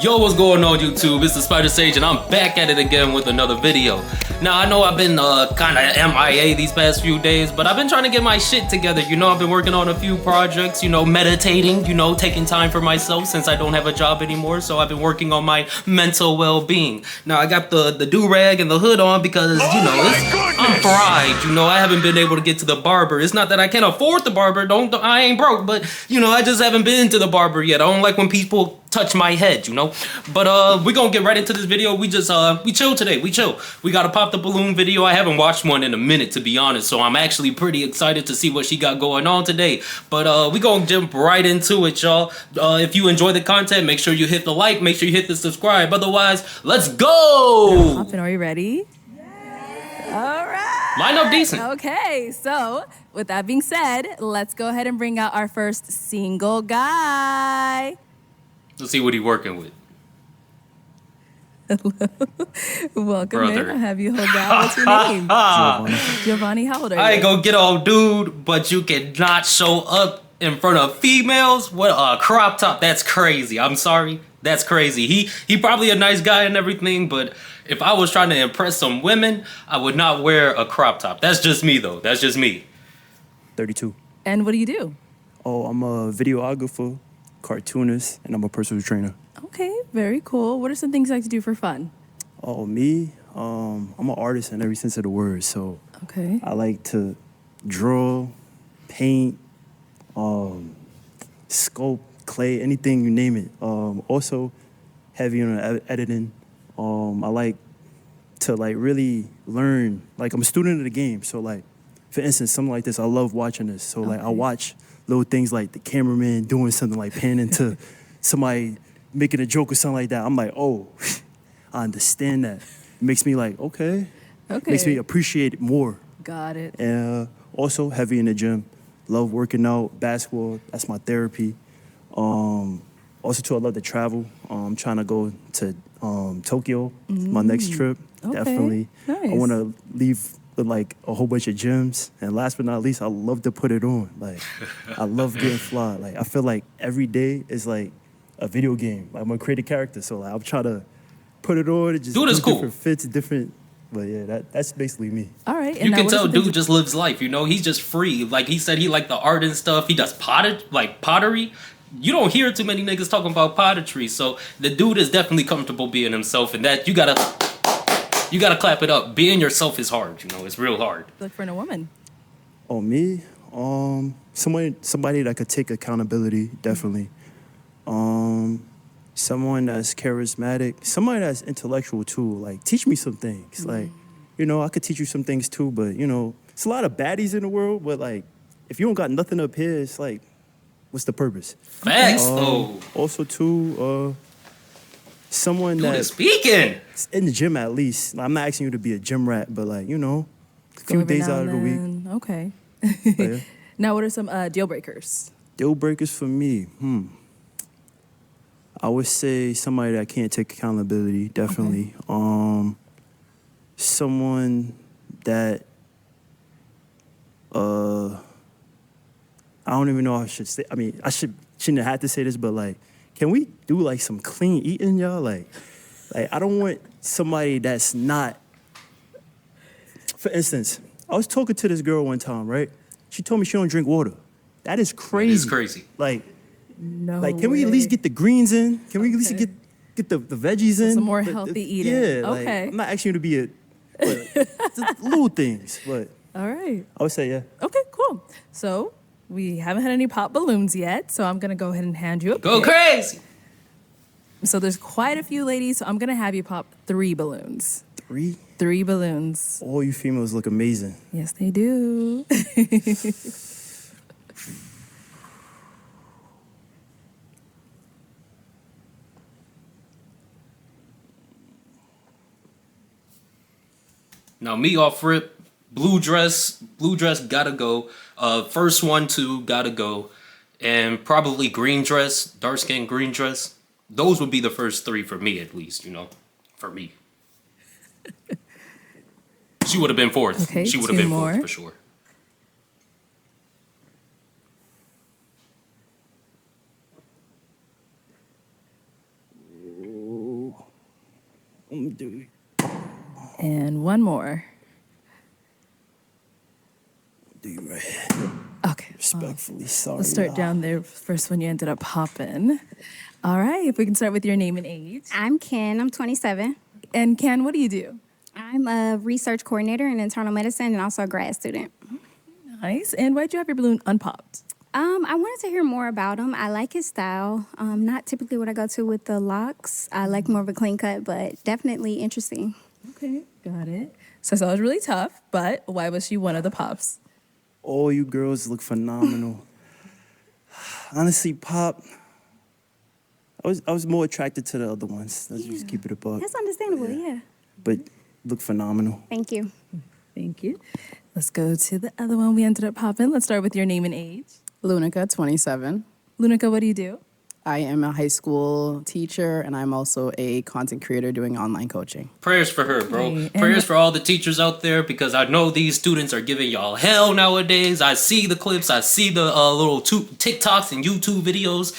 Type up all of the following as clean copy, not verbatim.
Yo, what's going on YouTube? It's the Spider Sage and I'm back at it again with another video. Now, I know I've been kind of MIA these past few days, but I've been trying to get my shit together. You know, I've been working on a few projects, you know, meditating, you know, taking time for myself since I don't have a job anymore. So I've been working on my mental well-being. Now, I got the do-rag and the hood on because, you know, I'm fried. You know, I haven't been able to get to the barber. It's not that I can't afford the barber. I ain't broke, but, you know, I just haven't been to the barber yet. I don't like when people touch my head, you know. But we're gonna get right into this video. We just we chill today. We chill. We gotta pop the balloon video. I haven't watched one in a minute, to be honest, so I'm actually pretty excited to see what she got going on today. But we gonna jump right into it, y'all. If you enjoy the content, make sure you hit the like, make sure you hit the subscribe. Otherwise, let's go. Hoppin', are you ready? Yes. All right. Line up decent. Okay, so with that being said, let's go ahead and bring out our first single guy. Let's see what he's working with. Hello. Welcome Brother. in. I'll have you hold down. What's your name? Giovanni. Giovanni, how old are you? I ain't gonna get old dude, but you cannot show up in front of females with a crop top. That's crazy. I'm sorry. That's crazy. He probably a nice guy and everything, but if I was trying to impress some women, I would not wear a crop top. That's just me though. That's just me. 32. And what do you do? Oh, I'm a videographer, cartoonist, and I'm a personal trainer. Okay, very cool. What are some things you like to do for fun? Oh, me? I'm an artist in every sense of the word, so Okay. I like to draw, paint, sculpt, clay, anything you name it. Also, heavy on editing. I like to really learn. Like, I'm a student of the game, so for instance, something like this, I love watching this. So I watch little things like the cameraman doing something like panning to somebody making a joke or something like that. I'm like, oh, I understand that. It makes me like, okay. Okay. Makes me appreciate it more. Got it. And also heavy in the gym. Love working out, basketball, that's my therapy. Also too, I love to travel. I'm trying to go to Tokyo, my next trip, Okay. definitely. Nice. I want to leave with a whole bunch of gyms. And last but not least, I love to put it on. I love getting fly. I feel like every day is like a video game. I'm gonna create a character, so I'm trying to put it on. It just Dude is cool. Different fits, different. But yeah, that's basically me. All right. You now can what are tell some things dude just lives life, you know? He's just free. Like he said, he like the art and stuff. He does pottery. You don't hear too many niggas talking about pottery. So the dude is definitely comfortable being himself, and that you gotta clap it up. Being yourself is hard, you know, it's real hard. look for in a woman? Oh, me? Somebody that could take accountability, definitely. Someone that's charismatic, somebody that's intellectual too. Teach me some things. I could teach you some things too, but it's a lot of baddies in the world, but if you don't got nothing up here, it's what's the purpose? Facts though. Also too, someone Dude is that's speaking. in the gym at least. I'm not asking you to be a gym rat, but a Go few every days now out of the and week. then. Okay. But yeah. Now, what are some deal breakers? Deal breakers for me, I would say somebody that can't take accountability, definitely. Someone that I don't even know how I should say. I mean, shouldn't have had to say this, but can we do some clean eating, y'all? I don't want somebody that's not. For instance, I was talking to this girl one time, right? She told me she don't drink water. That is crazy. It's crazy. No. Can we at least way. get the greens in? Can we at least Okay. get the veggies in? Some more But healthy eating. Yeah, Okay. I'm not asking you to be just little things, but All right. I would say yeah. Okay, cool. So we haven't had any pop balloons yet, so I'm gonna go ahead and hand you a Go pick. crazy. So there's quite a few ladies, so I'm gonna have you pop 3 balloons. 3. 3 balloons. All you females look amazing. Yes, they do. Now me off rip, blue dress gotta go. First one, 2 gotta go. And probably green dress, dark skin green dress. Those would be the first 3 for me at least, you know. For me. She would have been fourth. Okay, She would have 2 been more. fourth for sure. Do And one more. you right here. Okay. Respectfully, sorry. Let's start down there. First one you ended up popping. All right, if we can start with your name and age. I'm Ken. I'm 27. And Ken, what do you do? I'm a research coordinator in internal medicine and also a grad student. Nice. And why'd you have your balloon unpopped? I wanted to hear more about him. I like his style. Not typically what I go to with the locks. I like more of a clean cut, but definitely interesting. Okay, got it. So it was really tough, but why was she one of the pops? All you girls look phenomenal. Honestly, Pop, I was more attracted to the other ones. Let's just keep it a buck. That's understandable, yeah. But look phenomenal. Thank you. Thank you. Let's go to the other one we ended up popping. Let's start with your name and age. Lunica, 27. Lunica, what do you do? I am a high school teacher, and I'm also a content creator doing online coaching. Prayers for her, bro. Hey, and- Prayers for all the teachers out there because I know these students are giving y'all hell nowadays. I see the clips. I see the little TikToks and YouTube videos.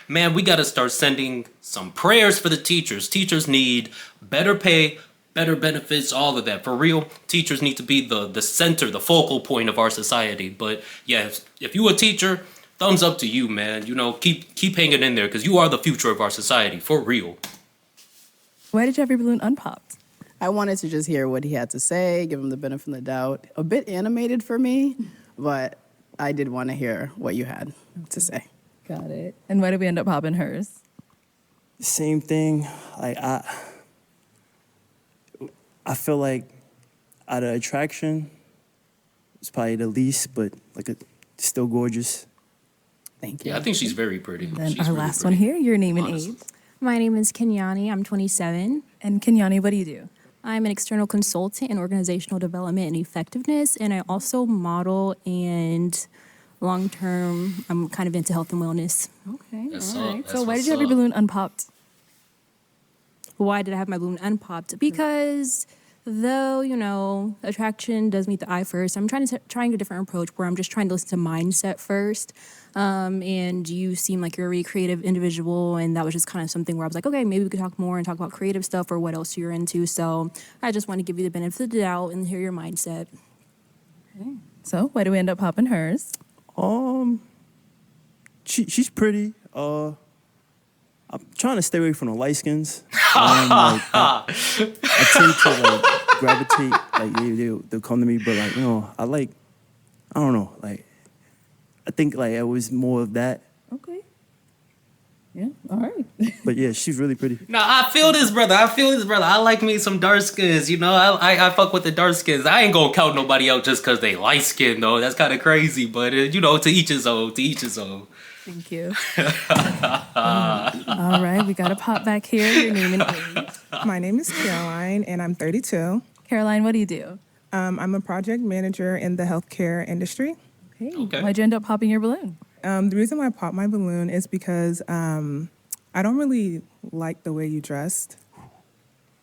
Man, we got to start sending some prayers for the teachers. Teachers need better pay, better benefits, all of that. For real, teachers need to be the center, the focal point of our society. But yeah, if you a teacher, thumbs up to you, man. You know, keep hanging in there because you are the future of our society, for real. Why did you have your balloon unpopped? I wanted to just hear what he had to say, give him the benefit of the doubt. A bit animated for me, but I did want to hear what you had to say. Got it. And why did we end up popping hers? Same thing. Like I feel like out of attraction, it's probably the least, but like still gorgeous. Thank you. Yeah, I think she's very pretty. Then She's our really last pretty. one here, your name and Honestly. age. My name is Kenyani. I'm 27. And Kenyani, what do you do? I'm an external consultant in organizational development and effectiveness, and I also model and long term, I'm kind of into health and wellness. Okay, That's all up. right. That's So why did what's you have your up. balloon unpopped? Why did I have my balloon unpopped? Because though, you know, attraction does meet the eye first, I'm trying a different approach where I'm just trying to listen to mindset first. And you seem like you're a really creative individual, and that was just kind of something where I was like, okay, maybe we could talk more and talk about creative stuff or what else you're into. So I just want to give you the benefit of the doubt and hear your mindset. So why do we end up popping hers? She's pretty. I'm trying to stay away from the light skins. I tend to like gravitate, like they'll come to me, but like, you know, I don't know, like I think like I was more of that. Okay. Yeah, all right. But yeah, she's really pretty. Nah, I feel this, brother. I like me some dark skins. You know, I fuck with the dark skins. I ain't gonna count nobody out just because they light skin, though. That's kind of crazy. But, you know, to each his own. To each his own. Thank you. All right, we got to pop back here. Your name and age. My name is Caroline, and I'm 32. Caroline, what do you do? I'm a project manager in the healthcare industry. Okay. Why'd you end up popping your balloon? The reason why I popped my balloon is because I don't really like the way you dressed.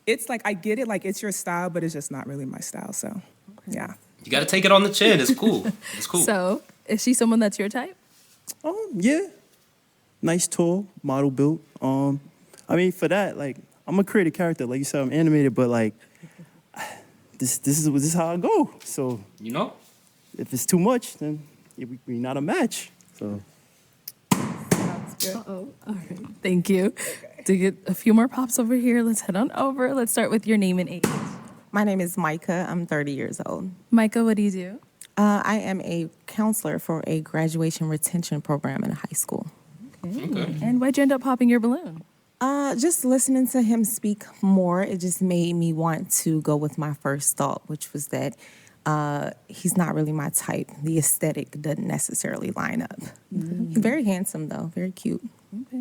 It's like, I get it, like it's your style, but it's just not really my style, so yeah. You got to take it on the chin. It's cool. It's cool. So, is she someone that's your type? Yeah, nice, tall, model built. I mean, for that, like I'm a creative character, like you said, I'm animated, but like this is how I go. So You know? if it's too much, then we're not a match. So. All right. Thank you. To get a few more pops over here, let's head on over. Let's start with your name and age. My name is Micah. I'm 30 years old. Micah, what do you do? I am a counselor for a graduation retention program in a high school. Okay. And why'd you end up popping your balloon? Just listening to him speak more, it just made me want to go with my first thought, which was that he's not really my type. The aesthetic doesn't necessarily line up. He's very handsome, though, very cute.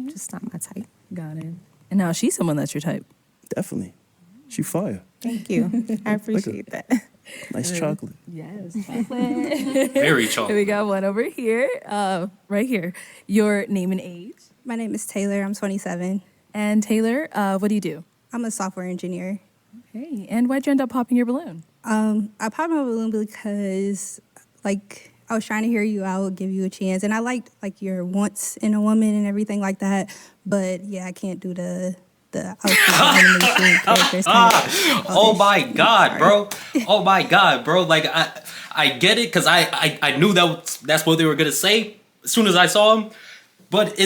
Just not my type. Got it. And now she's someone that's your type. Definitely. She fire. Thank you. I appreciate that. Nice chocolate. Yes. Very We chocolate. got one over here, right here. Your name and age. My name is Taylor. I'm 27. And Taylor, what do you do? I'm a software engineer. Okay. And why'd you end up popping your balloon? I popped my balloon because, like, I was trying to hear you out, give you a chance, and I liked like your wants in a woman and everything like that. But yeah, I can't do the the outfit animation characters. Oh my god, bro. Oh my god, bro. Like I get it because I knew that's what they were gonna say as soon as I saw him. But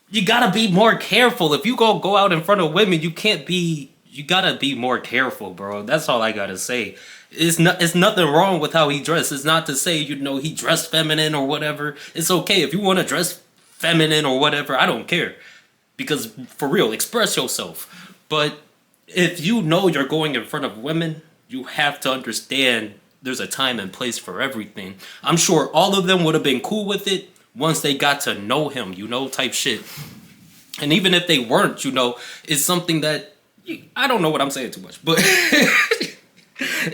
you gotta be more careful. If you go out in front of women, you gotta be more careful, bro. That's all I gotta say. It's nothing wrong with how he dressed. It's not to say, he dressed feminine or whatever. It's okay if you want to dress feminine or whatever. I don't care. Because for real, express yourself. But if you know you're going in front of women, you have to understand there's a time and place for everything. I'm sure all of them would have been cool with it once they got to know him, type shit. And even if they weren't, it's something that, I don't know what I'm saying too much, but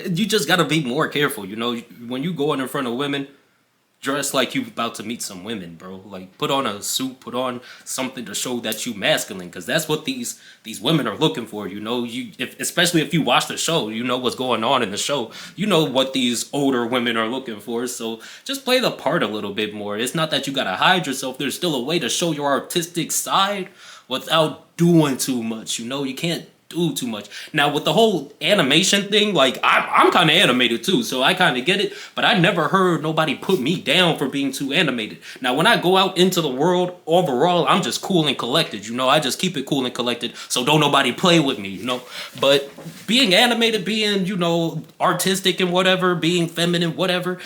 you just gotta be more careful, when you go in front of women, dress like you about to meet some women, bro. Like, put on a suit, put on something to show that you masculine, because that's what these women are looking for, especially if you watch the show, you know what's going on in the show, you know what these older women are looking for, so just play the part a little bit more. It's not that you gotta hide yourself, there's still a way to show your artistic side without doing too much, you can't do too much. Now with the whole animation thing, like I'm kind of animated too, so I kind of get it, but I never heard nobody put me down for being too animated. Now when I go out into the world, overall I'm just cool and collected, I just keep it cool and collected, so don't nobody play with me, but being animated, being artistic and whatever, being feminine, whatever,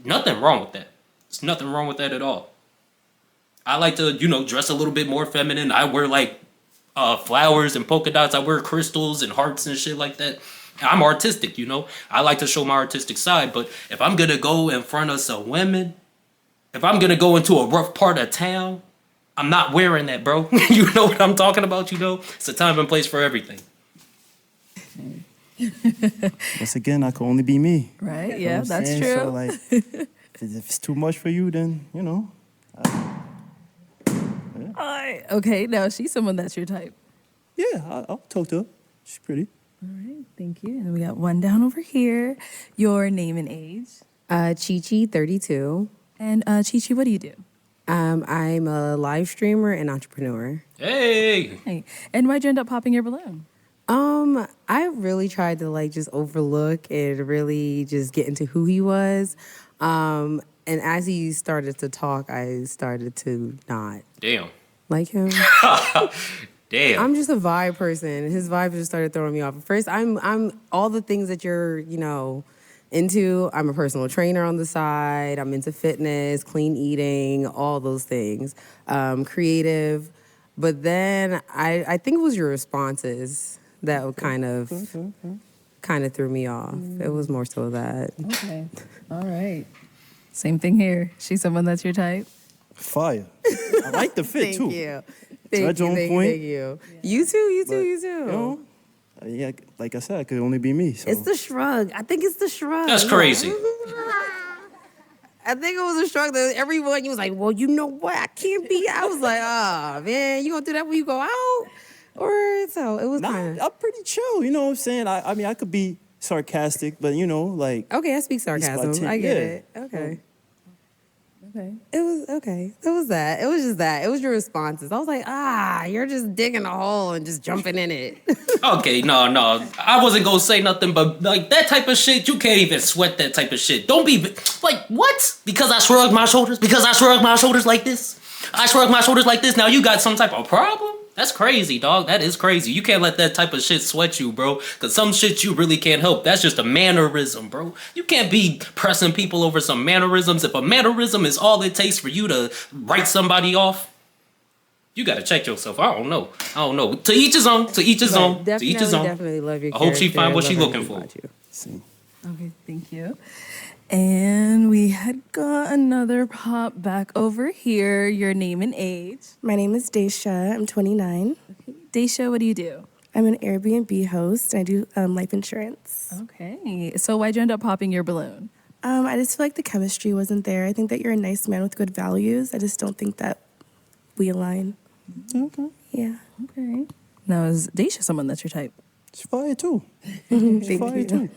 nothing wrong with that. There's nothing wrong with that at all. I like to dress a little bit more feminine. I wear like flowers and polka dots. I wear crystals and hearts and shit like that. I'm artistic, I like to show my artistic side, but if I'm gonna go in front of some women, if I'm gonna go into a rough part of town, I'm not wearing that, bro. You know what I'm talking about, It's a time and place for everything. Once again, I can only be me. Right? You know Yeah, what I'm that's saying? true. So, like, if it's too much for you, then, Okay, now she's someone that's your type. yeah, I'll talk to her. She's pretty. All right, thank you. And we got one down over here. Your name and age. Chi-Chi, 32. And Chi-Chi, what do you do? I'm a live streamer and entrepreneur. Hey! Hey, and why'd you end up popping your balloon? I really tried to just overlook and really just get into who he was. And as he started to talk, I started to not Damn. like him. Damn. I'm just a vibe person. His vibe just started throwing me off. At first, I'm all the things that you're, into. I'm a personal trainer on the side. I'm into fitness, clean eating, all those things. Creative. But then I think it was your responses that kind of threw me off. It was more so that. Okay. All right. Same thing here. She's someone that's your type. Fire. I like the fit, too. Thank you. Judge on point. Thank you. You too. But, You too. Yeah, like I said, it could only be me. So. It's the shrug. I think it's the shrug. That's crazy. I think it was a shrug that everyone, you was like, well, you know what? I can't be. I was like, oh, man, you gonna do that when you go out? Or so it was kind of. I'm pretty chill, you know what I'm saying? I mean, I could be sarcastic, but like. Okay, I speak sarcasm. I get it. Okay. Okay. It was okay. It was that. It was just that. It was your responses. I was like, you're just digging a hole and just jumping in it. Okay, no. I wasn't gonna say nothing, but like that type of shit, you can't even sweat that type of shit. Don't be like, what? Because I shrugged my shoulders? Because I shrugged my shoulders like this? I shrugged my shoulders like this, now you got some type of problem? That's crazy, dog. That is crazy. You can't let that type of shit sweat you, bro. Because some shit you really can't help. That's just a mannerism, bro. You can't be pressing people over some mannerisms. If a mannerism is all it takes for you to write somebody off, you got to check yourself. I don't know. To each his own. To each his own. To each his own. Definitely love your I hope she character. find what I she love looking everything for. about you. Okay, thank you. And we had got another pop back over here. Your name and age. My name is Daisha. I'm 29. Daisha, what do you do? I'm an Airbnb host. And I do life insurance. Okay. So why'd you end up popping your balloon? I just feel like the chemistry wasn't there. I think that you're a nice man with good values. I just don't think that we align. Okay. Yeah. Okay. Now, is Daisha someone that's your type? She's fire, too. She's fire, too.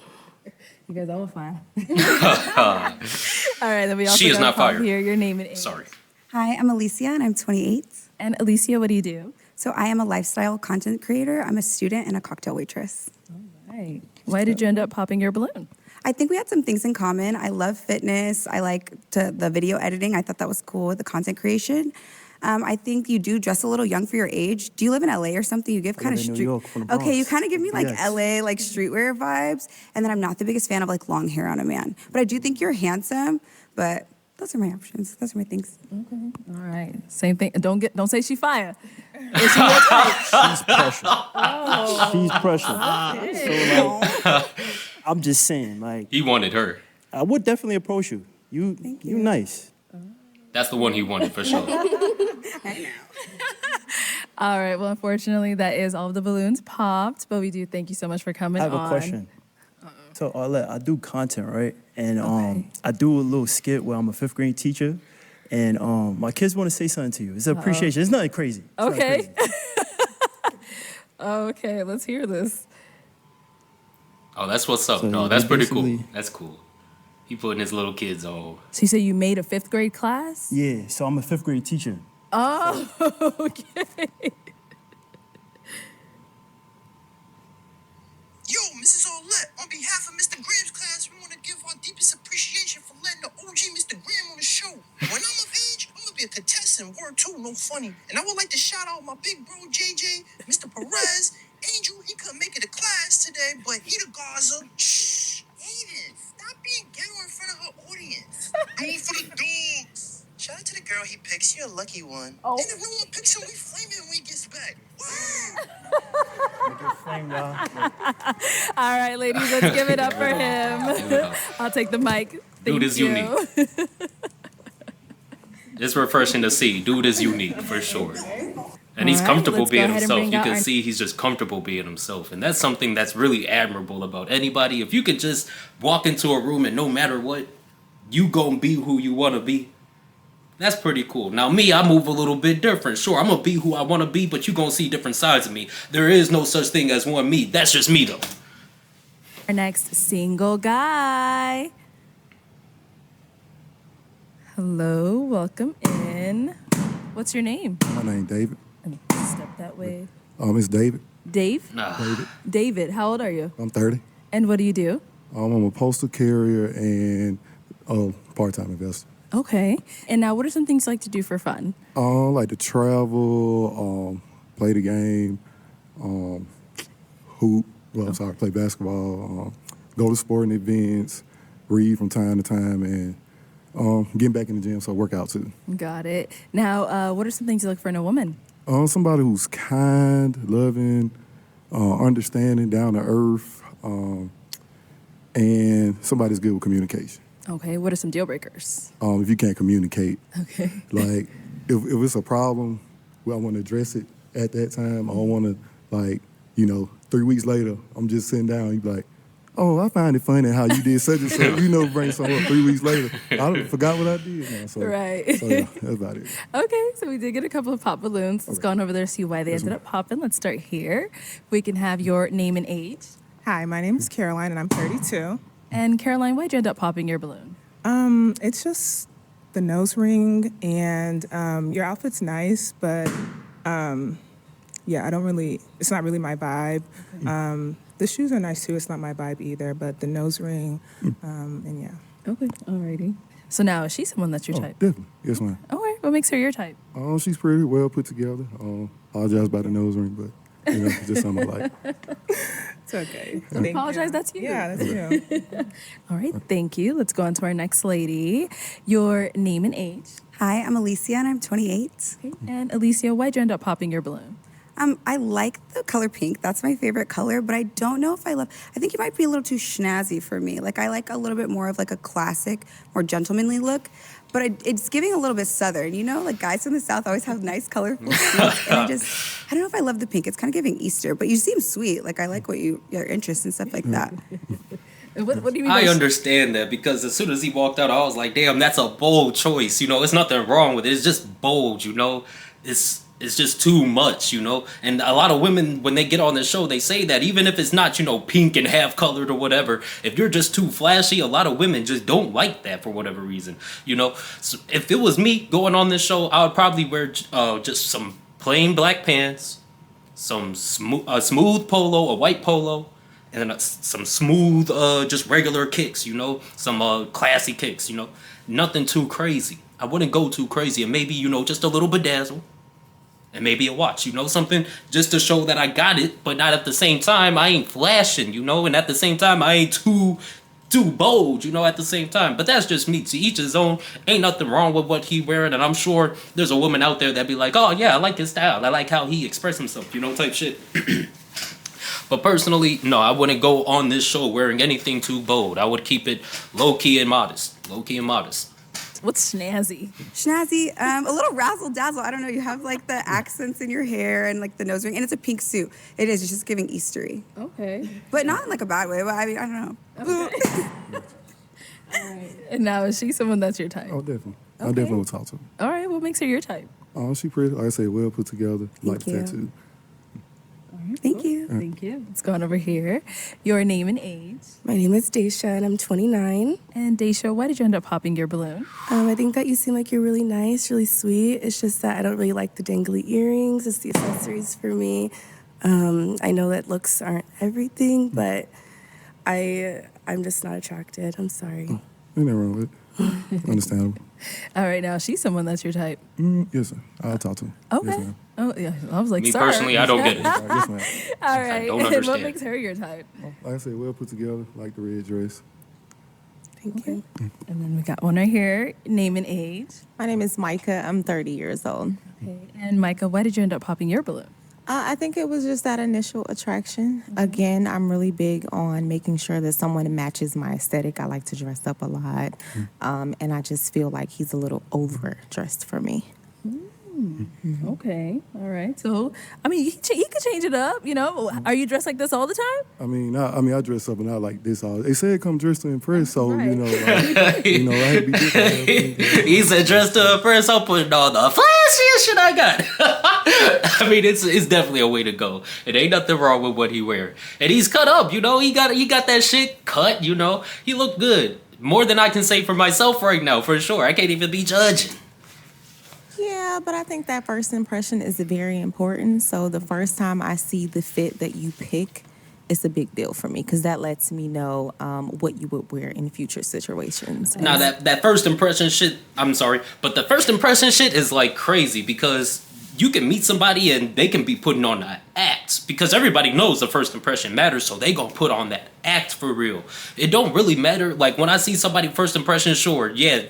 You guys all fine. All right, then we also She is got not pop fired. here. Your name and age. Sorry. Hi, I'm Alicia and I'm 28. And Alicia, what do you do? So I am a lifestyle content creator. I'm a student and a cocktail waitress. Right. Why did you end up popping your balloon? I think we had some things in common. I love fitness. I like the video editing. I thought that was cool with the content creation. I think you do dress a little young for your age. Do you live in LA or something? You give kind of live in New street. York, from the Okay, you Bronx. kind of give me like Yes. LA, like streetwear vibes. And then I'm not the biggest fan of like long hair on a man. But I do think you're handsome. But those are my options. Those are my things. Okay. All right. Same thing. Don't say she fire. Is she your type? She's pressure. She's pressure. So like, I'm just saying, like, He wanted her. I would definitely approach you. You nice. That's the one he wanted for sure. All right. Well, unfortunately, that is all of the balloons popped. But we do thank you so much for coming I have on. a question. So Arlette, I do content, right? And I do a little skit where I'm a 5th grade teacher, and my kids want to say something to you. It's an appreciation. It's nothing crazy. It's nothing Okay. crazy. Okay. Let's hear this. Oh, that's what's up. So No, you that's pretty cool. basically- That's cool. He putting his little kids on. So you say you made a 5th grade class? Yeah. So I'm a 5th grade teacher. Oh, okay. Yo, Mrs. Arlette, on behalf of Mr. Graham's class, we want to give our deepest appreciation for letting the OG Mr. Graham on the show. When I'm of age, I'm going to be a contestant, word two, no funny. And I would like to shout out my big bro, JJ, Mr. Perez, Angel, he couldn't make it to class today, but he the Gaza. Shh, Aiden, stop being ghetto in front of her audience. Going for the dogs. Shout out to the girl he picks, you're a lucky one. And if no one picks him, we flame him when he gets back. All right, ladies, let's give it up for him. I'll take the mic. Thank Dude is you. unique. It's refreshing to see. Dude is unique for sure. And he's All right, comfortable let's go being ahead and himself. bring You out can our- see he's just comfortable being himself. And that's something that's really admirable about anybody. If you could just walk into a room and no matter what, you gonna be who you wanna be. That's pretty cool. Now me, I move a little bit different. Sure, I'm gonna be who I wanna be, but you gonna see different sides of me. There is no such thing as one me. That's just me though. Our next single guy. Hello, welcome in. What's your name? My name David. Step that way. It's David. Dave? David. David, how old are you? I'm 30. And what do you do? I'm a postal carrier and a part-time investor. Okay. And now, what are some things you like to do for fun? I like to travel, play the game, hoop. Play basketball, go to sporting events, read from time to time, and getting back in the gym, so I work out too. Got it. Now, what are some things you look for in a woman? Somebody who's kind, loving, understanding, down to earth, and somebody's good with communication. Okay. What are some deal breakers? If you can't communicate, Okay. like if it's a problem, I want to address it at that time. I don't want to 3 weeks later, I'm just sitting down. You be like, oh, I find it funny how you did such and such. Bring something up 3 weeks later. I forgot what I did now. So, Right. So yeah, that's about it. Okay, so we did get a couple of pop balloons. Let's go on over there to see why they ended up popping. Let's start here. We can have your name and age. Hi, my name is Caroline, and I'm 32. And Caroline, why'd you end up popping your balloon? It's just the nose ring, and your outfit's nice, but yeah, it's not really my vibe. The shoes are nice too. It's not my vibe either, but the nose ring, and yeah. Okay, alrighty. So now, is she someone that's your type? Definitely. Yes, ma'am. All right, what makes her your type? She's pretty well put together. Apologize about the nose ring, but it's just something I like. It's okay. Don't apologize, that's you. Yeah, that's you. All right, thank you. Let's go on to our next lady. Your name and age. Hi, I'm Alicia, and I'm 28. Okay. And Alicia, why'd you end up popping your balloon? I like the color pink. That's my favorite color, but I don't know if I think it might be a little too snazzy for me. Like, I like a little bit more of like a classic, more gentlemanly look, but it's giving a little bit Southern, Like guys from the South always have nice, colorful suits, and I don't know if I love the pink. It's kind of giving Easter, but you seem sweet. Like, I like your interests and stuff like that. What do you mean? I understand that because as soon as he walked out, I was like, damn, that's a bold choice. It's nothing wrong with it. It's just bold, It's just too much, And a lot of women, when they get on the show, they say that even if it's not, pink and half colored or whatever, if you're just too flashy, a lot of women just don't like that for whatever reason, So if it was me going on this show, I would probably wear just some plain black pants, some smooth polo, a white polo, and then some smooth, just regular kicks, you know, some classy kicks, you know, nothing too crazy. I wouldn't go too crazy, and maybe, you know, just a little bedazzle, and maybe a watch, you know, something just to show that I got it, but not at the same time I ain't flashing, you know, and at the same time I ain't too bold, you know, at the same time. But that's just me. To each his own. Ain't nothing wrong with what he wearing, and I'm sure there's a woman out there that be like, oh yeah, I like his style. I like how he expressed himself, you know, type shit. But personally, no, I wouldn't go on this show wearing anything too bold. I would keep it low-key and modest. Low-key and modest. What's snazzy? Snazzy, a little razzle dazzle. I don't know. You have like the accents in your hair and like the nose ring, and it's a pink suit. It is. It's just giving Eastery. Okay. But not in like a bad way. But I mean, I don't know. Okay. All right. And now, is she someone that's your type? Oh, definitely. I Okay. definitely would talk to her. All right. What makes her your type? Oh, she pretty. Like I said, well put together, like the you. tattoo. Thank you. Thank you. Let's go on over here. Your name and age. My name is Daisha, and I'm 29. And Daisha, why did you end up popping your balloon? I think that you seem like you're really nice, really sweet. It's just that I don't really like the dangly earrings. It's the accessories for me. I know that looks aren't everything, but I'm just not attracted. I'm sorry. Ain't nothing wrong with it. Understandable. All right. Now, she's someone that's your type. Yes, sir. I'll talk to her. Okay. Yes, ma'am. Oh, yeah. I was like, Me sir. personally, I don't get it. Yes, ma'am. All right. don't And what understand. makes her your type? Like I said, well put together, like the red dress. Thank you. And then we got one right here. Name and age. My name is Micah. I'm 30 years old. Okay. And Micah, why did you end up popping your balloon? I think it was just that initial attraction. Again, I'm really big on making sure that someone matches my aesthetic. I like to dress up a lot. And I just feel like he's a little overdressed for me. Okay. All right. So, I mean, he could change it up, you know? Are you dressed like this all the time? I dress up and not like this. They said come dressed to impress, so you know, like, you know, I had to be different. He said, dressed to impress, I'm putting all the flashiest shit I got. I mean, it's definitely a way to go. It ain't nothing wrong with what he wear. And he's cut up, you know? He got that shit cut, you know? He looked good. More than I can say for myself right now, for sure. I can't even be judging. Yeah, but I think that first impression is very important. So the first time I see the fit that you pick, it's a big deal for me because that lets me know what you would wear in future situations. Now that first impression shit, I'm sorry, but the first impression shit is like crazy because you can meet somebody and they can be putting on an act because everybody knows the first impression matters, so they gonna put on that act for real. It don't really matter. Like when I see somebody first impression, sure, yeah,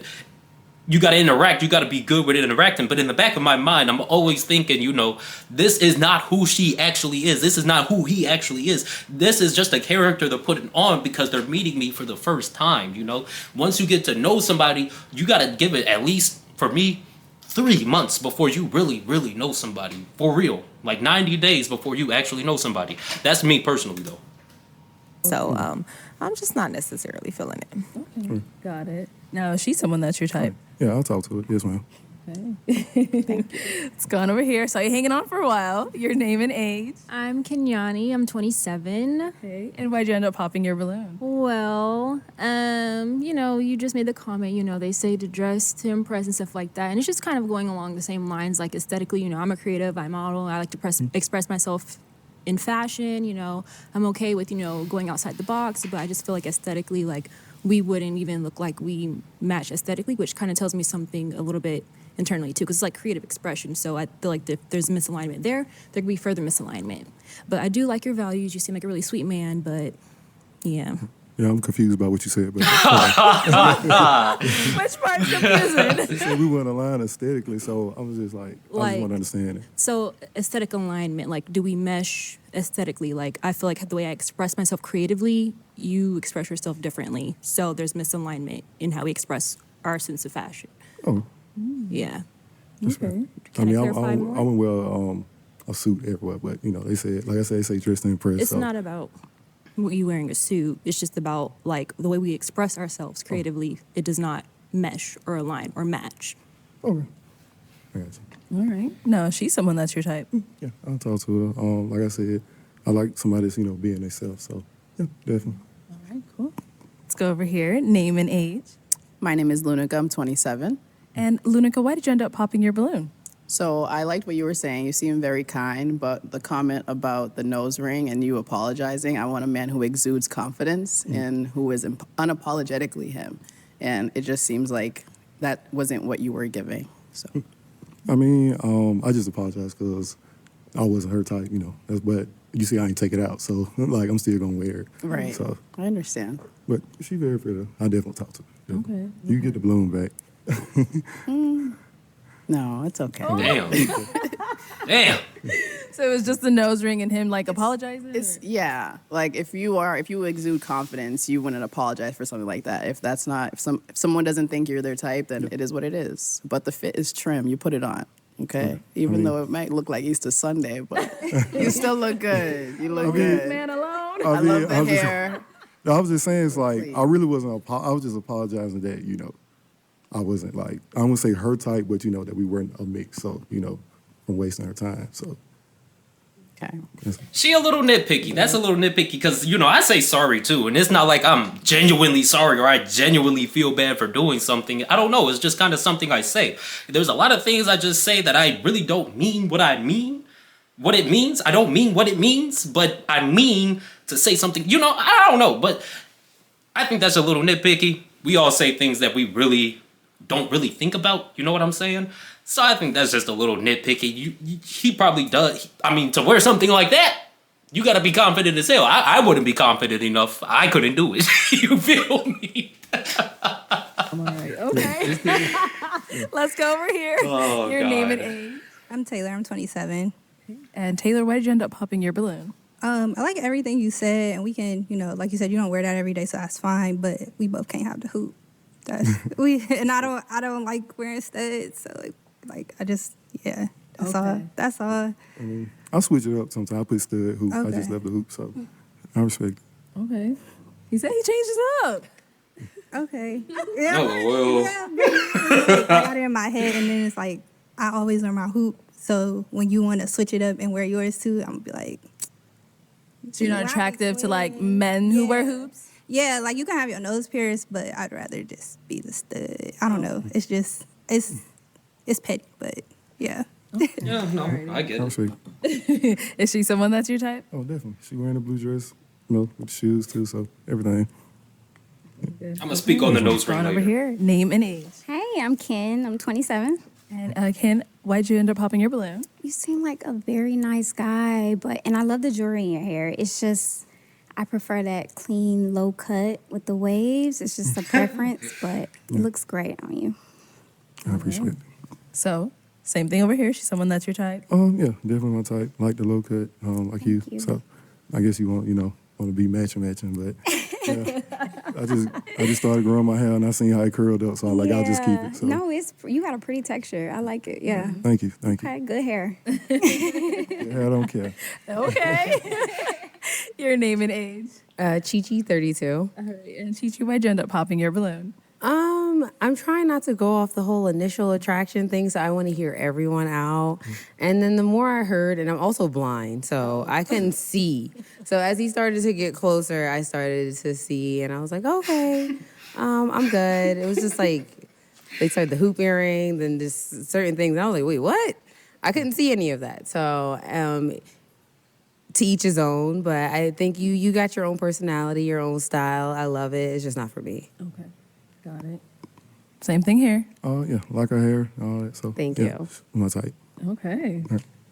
you gotta interact, you gotta be good with interacting, but in the back of my mind, I'm always thinking, you know, this is not who she actually is. This is not who he actually is. This is just a character they're putting on because they're meeting me for the first time, you know? Once you get to know somebody, you gotta give it at least, for me, 3 months before you really, really know somebody. For real. Like 90 days before you actually know somebody. That's me personally, though. So I'm just not necessarily feeling it. Okay. Got it. Now, is she someone that's your type? Yeah, I'll talk to her. Yes, ma'am. Okay. It's gone over here. So you're hanging on for a while. Your name and age. I'm Kenyani. I'm 27. Okay. And why'd you end up popping your balloon? Well, you know, you just made the comment, you know, they say to dress to impress and stuff like that. And it's just kind of going along the same lines, like aesthetically, you know, I'm a creative, I model, I like to express myself in fashion, you know. I'm okay with, you know, going outside the box, but I just feel like aesthetically, like, we wouldn't even look like we match aesthetically, which kind of tells me something a little bit internally too, because it's like creative expression. So I feel like if there's misalignment there could be further misalignment. But I do like your values. You seem like a really sweet man, but yeah. Yeah, I'm confused about what you said, but Which part's confusing? they said we weren't aligned aesthetically, so I was just like I just want to understand it. So aesthetic alignment, like, do we mesh aesthetically? Like, I feel like the way I express myself creatively, you express yourself differently. So there's misalignment in how we express our sense of fashion. Oh, Yeah. Okay. I mean, I clarify more? wouldn't wear a suit everywhere, but you know, they said, like I said, they say dress to impress. It's so. not about you wearing a suit. It's just about, like, the way we express ourselves creatively. It does not mesh or align or match. Okay. I got you. All right. No, she's someone that's your type. Yeah, I'll talk to her. Like I said, I like somebody that's, you know, being themselves. So, yeah, definitely. All right, cool. Let's go over here. Name and age. My name is Lunica. I'm 27. And Lunica, why did you end up popping your balloon? So I liked what you were saying. You seem very kind, but the comment about the nose ring and you apologizing, I want a man who exudes confidence and who is unapologetically him. And it just seems like that wasn't what you were giving. So I mean, I just apologize because I wasn't her type, you know. But you see, I ain't take it out, so like I'm still gonna wear it. Right. So, I understand. but she very pretty. I definitely talk to her. Yeah. Okay. You get the balloon back. No, it's okay. Damn. Damn. So it was just the nose ring and him like apologizing? It's yeah. Like if you exude confidence, you wouldn't apologize for something like that. If that's not if someone doesn't think you're their type, then it is what it is. But the fit is trim. You put it on. Okay. Even though it might look like Easter Sunday, but you still look good. You look good. Man alone. I love the hair. I was just saying, it's like, I really wasn't, I was just apologizing that, you know, I wasn't like, I wouldn't say her type, but, you know, that we weren't a mix, so, you know, from wasting her time, so. Okay. She a little nitpicky. That's a little nitpicky because, you know, I say sorry too. And it's not like I'm genuinely sorry or I genuinely feel bad for doing something. I don't know. It's just kind of something I say. There's a lot of things I just say that I really don't mean what I mean. What it means. I don't mean what it means, but I mean to say something. You know, I don't know. But I think that's a little nitpicky. We all say things that we really don't really think about. You know what I'm saying? So I think that's just a little nitpicky. He probably does. I mean, to wear something like that, you got to be confident as hell. I wouldn't be confident enough. I couldn't do it. You feel me? Okay. Let's go over here. Oh, Your God. name and age. I'm Taylor. I'm 27. And Taylor, why did you end up popping your balloon? I like everything you said, and we can, you know, like you said, you don't wear that every day, so that's fine. But we both can't have the hoop. And I don't like wearing studs, so like I just that's all. That's all. I mean, I switch it up sometimes. I put stud hoop. I just Okay. left the hoop, so I respect it. Okay. He said he changed his up. Okay. Oh, well. I got it in my head, and then it's like I always wear my hoop. So when you want to switch it up and wear yours too, I'm gonna be like, So you're not attractive to like men who wear hoops? yeah, like you can have your nose pierced, but I'd rather just be the stud. I don't know. It's just it's petty, but yeah. Yeah, no, I get I it. respect it. Is she someone that's your type? Oh, definitely. She wearing a blue dress, you know, with shoes too, so everything. I'm going to speak on the nose ring Going over later. here, name and age. Hey, I'm Ken. I'm 27. And Ken, why'd you end up popping your balloon? You seem like a very nice guy, and I love the jewelry in your hair. It's just, I prefer that clean, low cut with the waves. It's just a preference, but it looks great on you. I appreciate it. So, same thing over here. She's someone that's your type. Yeah, definitely my type. Like the low cut, like you. So I guess you want to be matching, but yeah. I just started growing my hair and I seen how it curled up, so I'm like, I'll just keep it. So. No, you got a pretty texture. I like it. Yeah. Thank you. Okay, good hair. Yeah, I don't care. Okay. Your name and age. Chi-Chi, 32. All right. And Chi-Chi, why'd you end up popping your balloon? I'm trying not to go off the whole initial attraction thing, so I want to hear everyone out. And then the more I heard, and I'm also blind, so I couldn't see. So as he started to get closer, I started to see, and I was like, okay, I'm good. It was just like, they started the hoop earring, then just certain things. And I was like, wait, what? I couldn't see any of that. So to each his own, but I think you got your own personality, your own style. I love it. It's just not for me. Okay. Got it. Same thing here. Yeah, like her hair, all that. So Thank yeah, you. my type. Okay.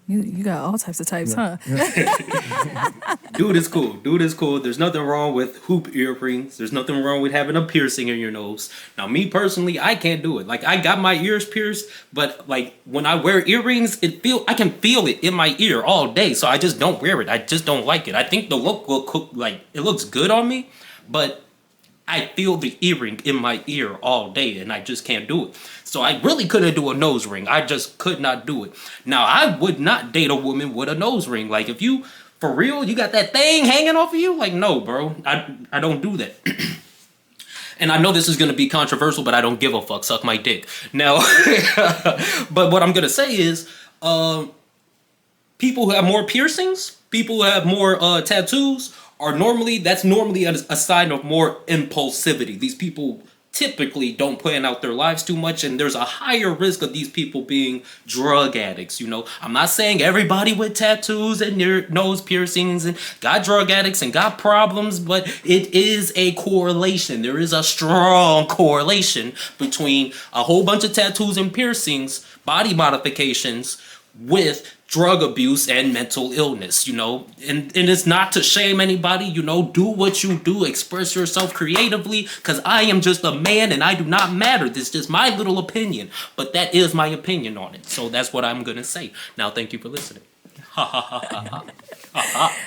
You got all types of types, Yeah. huh? Dude is cool. Dude is cool. There's nothing wrong with hoop earrings. There's nothing wrong with having a piercing in your nose. Now, me personally, I can't do it. Like, I got my ears pierced, but like when I wear earrings, I can feel it in my ear all day. So I just don't wear it. I just don't like it. I think the look will cook, like it looks good on me, but I feel the earring in my ear all day, and I just can't do it. So I really couldn't do a nose ring. I just could not do it. Now, I would not date a woman with a nose ring. Like, if you, for real, you got that thing hanging off of you? Like, no, bro. I don't do that. And I know this is going to be controversial, but I don't give a fuck. Suck my dick. Now, but what I'm going to say is, people who have more piercings, people who have more tattoos, that's normally a sign of more impulsivity. These people typically don't plan out their lives too much, and there's a higher risk of these people being drug addicts. You know, I'm not saying everybody with tattoos and nose piercings and got drug addicts and got problems, but it is a correlation. There is a strong correlation between a whole bunch of tattoos and piercings, body modifications, with drug abuse and mental illness, you know, and it's not to shame anybody, you know, do what you do, express yourself creatively, because I am just a man and I do not matter. This is just my little opinion, but that is my opinion on it. So that's what I'm going to say. Now, thank you for listening. All